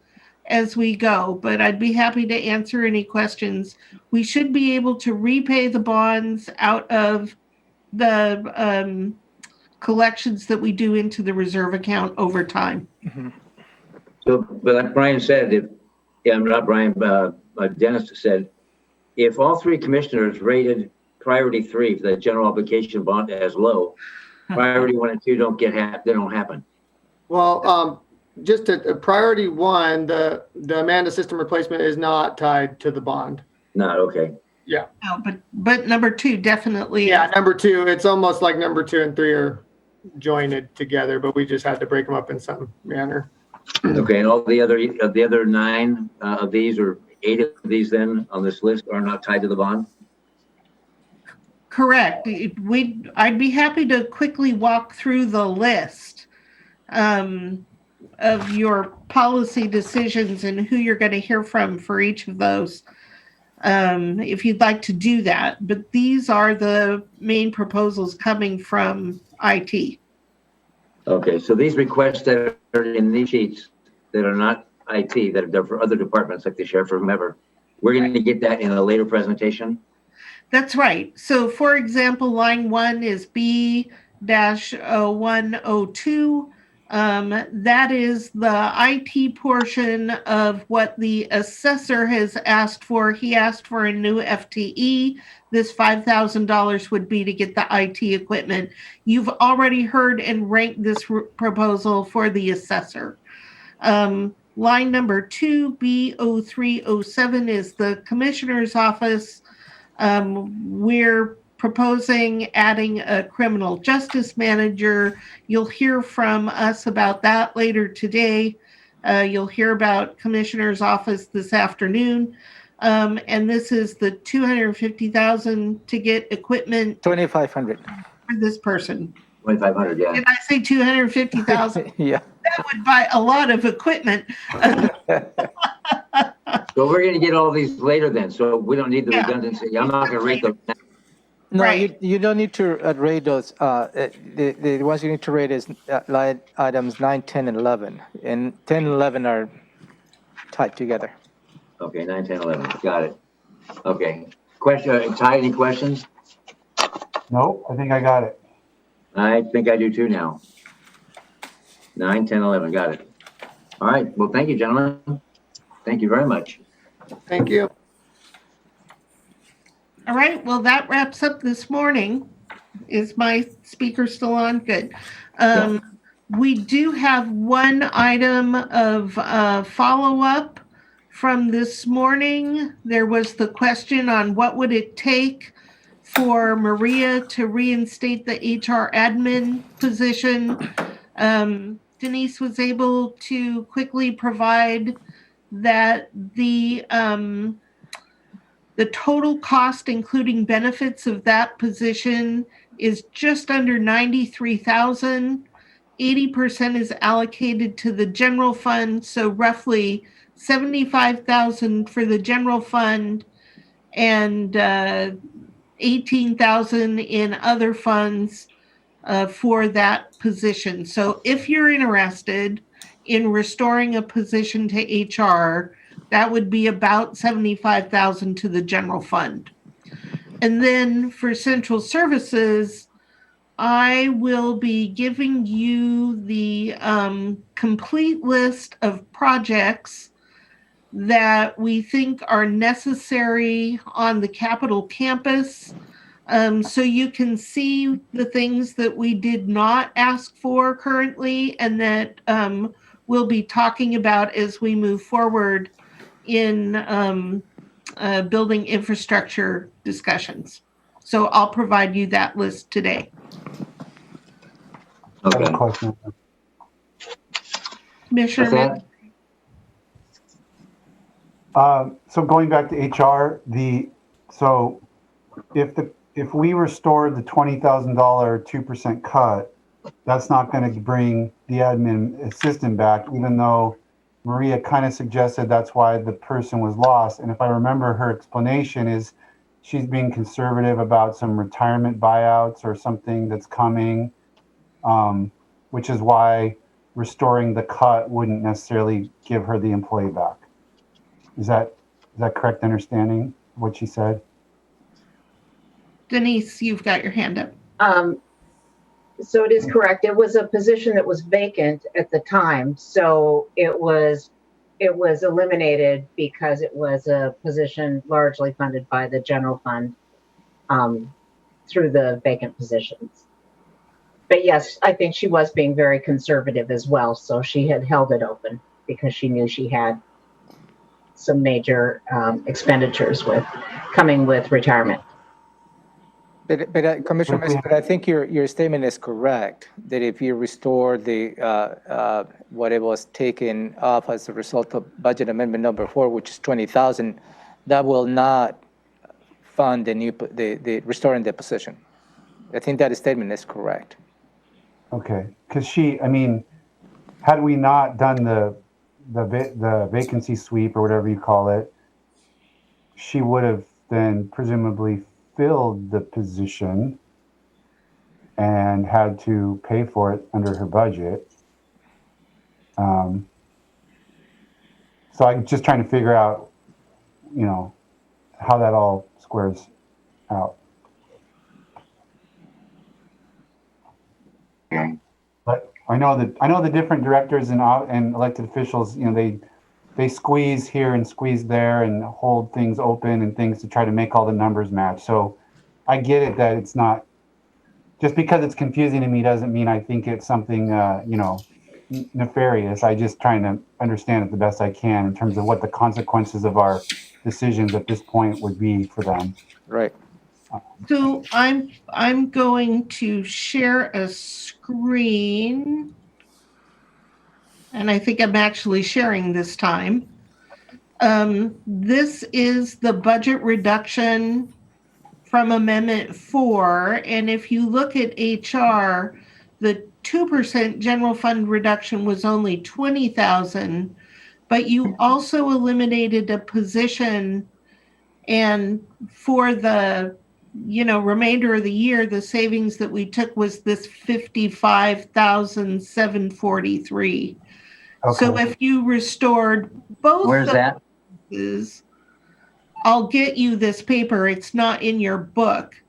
as we go, but I'd be happy to answer any questions. We should be able to repay the bonds out of the collections that we do into the reserve account over time. Mm-hmm. So, but like Brian said, not Brian, Dennis said, if all 3 commissioners rated priority 3 for the general obligation bond as low, priority 1 and 2 they don't happen. Well, just a priority 1, the Amanda system replacement is not tied to the bond. Not okay. Yeah. No, but number 2 definitely. Yeah, number 2, it's almost like number 2 and 3 are joined together, but we just had to break them up in some manner. Okay, and all the other 9 of these, or 8 of these then on this list, are not tied to the bond? Correct. I'd be happy to quickly walk through the list of your policy decisions and who you're going to hear from for each of those, if you'd like to do that. But these are the main proposals coming from IT. Okay, so these requests that are in these sheets that are not IT, that are for other departments like the sheriff or whomever, we're going to get that in a later presentation? That's right. So for example, line 1 is B-102. That is the IT portion of what the assessor has asked for. He asked for a new FTE. This $5,000 would be to get the IT equipment. You've already heard and ranked this proposal for the assessor. Line number 2B0307 is the commissioner's office. We're proposing adding a criminal justice manager. You'll hear from us about that later today. You'll hear about commissioner's office this afternoon. And this is the $250,000 to get equipment 2,500. for this person. 2,500, yeah. Did I say 250,000? Yeah. That would buy a lot of equipment. So we're going to get all these later then, so we don't need the Yeah. redundancy. I'm not going to rate them. No, Right. you don't need to rate those. The ones you need to rate is line items 9, 10, and 11. And 10 and 11 are tied together. Okay, 9, 10, 11, got it. Okay. Question, Ty, any questions? Nope, I think I got it. I think I do too now. 9, 10, 11, got it. All right, well, thank you, gentlemen. Thank you very much. Thank you. All right, well, that wraps up this morning. Is my speaker still on? Good. We do have one item of follow-up from this morning. There was the question on what would it take for Maria to reinstate the HR admin position. Denise was able to quickly provide that the total cost, including benefits of that position, is just under $93,000. 80% is allocated to the general fund, so roughly $75,000 for the general fund and $18,000 in other funds for that position. So if you're interested in restoring a position to HR, that would be about $75,000 to the general fund. And then for central services, I will be giving you the complete list of projects that we think are necessary on the Capitol campus. So you can see the things that we did not ask for currently and that we'll be talking about as we move forward in building infrastructure discussions. So I'll provide you that list today. I have Okay. a question. Commissioner, What's that? So going back to HR, so if we restored the $20,000 2% cut, that's not going to bring the admin assistant back, even though Maria kind of suggested that's why the person was lost. And if I remember, her explanation is she's being conservative about some retirement buyouts or something that's coming, which is why restoring the cut wouldn't necessarily give her the employee back. Is that correct understanding of what she said? Denise, you've got your hand up. So it is correct. It was a position that was vacant at the time. So it was eliminated because it was a position largely funded by the general fund through the vacant positions. But yes, I think she was being very conservative as well. So she had held it open because she knew she had some major expenditures coming with retirement. But Commissioner Messi, but I think your statement is correct, that if you restore the what it was taken off as a result of budget amendment number 4, which is 20,000, that will not fund the restoring the position. I think that statement is correct. Okay, because had we not done the vacancy sweep or whatever you call it, she would have then presumably filled the position and had to pay for it under her budget. So I'm just trying to figure out, how that all squares out. Okay. But I know the different directors and elected officials, they squeeze here and squeeze there and hold things open and things to try to make all the numbers match. So I get it that it's not, just because it's confusing to me doesn't mean I think it's something, nefarious. I just trying to understand it the best I can in terms of what the consequences of our decisions at this point would be for them. Right. So I'm going to share a screen. And I think I'm actually sharing this time. This is the budget reduction from Amendment 4. And if you look at HR, the 2% general fund reduction was only $20,000, but you also eliminated a position, and for the remainder of the year, the savings that we took was this $55,743. Okay. So if you restored both, Where's that? Pieces, I'll get you this paper. It's not in your book.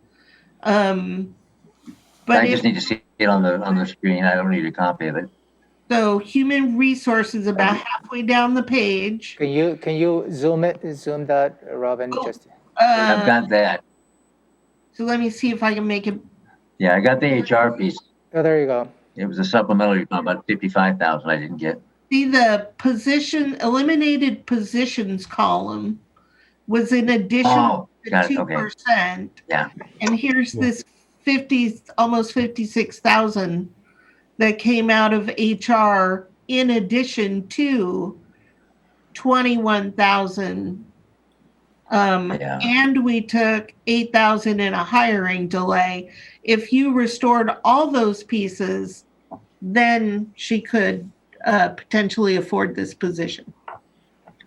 But I just need to see it on the screen. I don't need a copy of it. So human resources about halfway down the page. Can you zoom that, Robin? Just I've got that. So let me see if I can make it. Yeah, I got the HR piece. oh, there you go. It was a supplemental, about 55,000 I didn't get. See, the eliminated positions column was in addition to got it, 2%. Yeah. And here's this almost 56,000 that came out of HR in addition to 21,000. And we took 8,000 in a hiring delay. If you restored all those pieces, then she could potentially afford this position.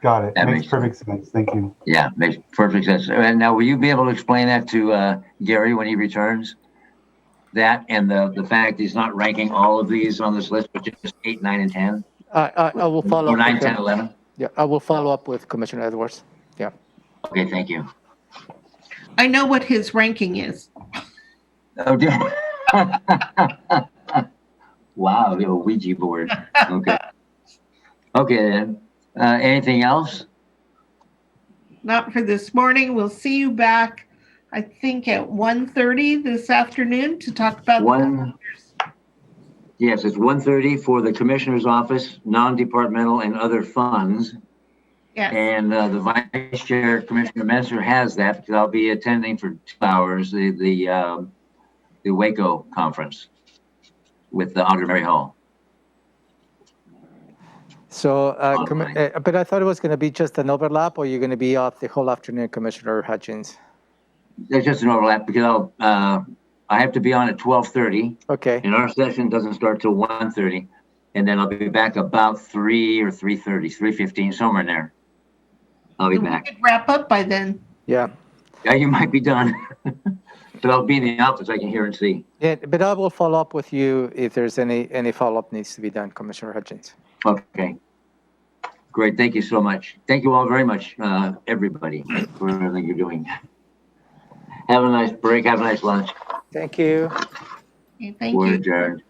Got it. That Makes makes perfect sense. Thank you. Yeah, makes perfect sense. And now, will you be able to explain that to Gary when he returns? That and the fact he's not ranking all of these on this list, but just 8, 9, and 10? I will follow Or up. 9, with 10, him. 11? Yeah, I will follow up with Commissioner Edwards. Yeah. Okay, thank you. I know what his ranking is. Oh, dear. Wow, the old Ouija board. Okay. Okay, then. Anything else? Not for this morning. We'll see you back, I think, at 1:30 this afternoon to talk about Yes, it's 1:30 for the Commissioner's Office, non-departmental and other funds. Yes. And the Vice Chair, Commissioner Messer, has that because I'll be attending for 2 hours the Waco conference with the Audrey Mary Hall. So, but I thought it was going to be just an overlap, or you're going to be off the whole afternoon, Commissioner Hutchins? There's just an overlap because I have to be on at 12:30. Okay. And our session doesn't start till 1:30. And then I'll be back about 3 or 3:30, 3:15, somewhere in there. I'll be back. We could wrap up by then. Yeah. Yeah, you might be done. But I'll be in the office. I can hear and see. Yeah, but I will follow up with you if there's any follow-up needs to be done, Commissioner Hutchins. Okay. Great. Thank you so much. Thank you all very much, everybody, for everything you're doing. Have a nice break. Have a nice lunch. Thank you. Okay, thank We're you. adjourned.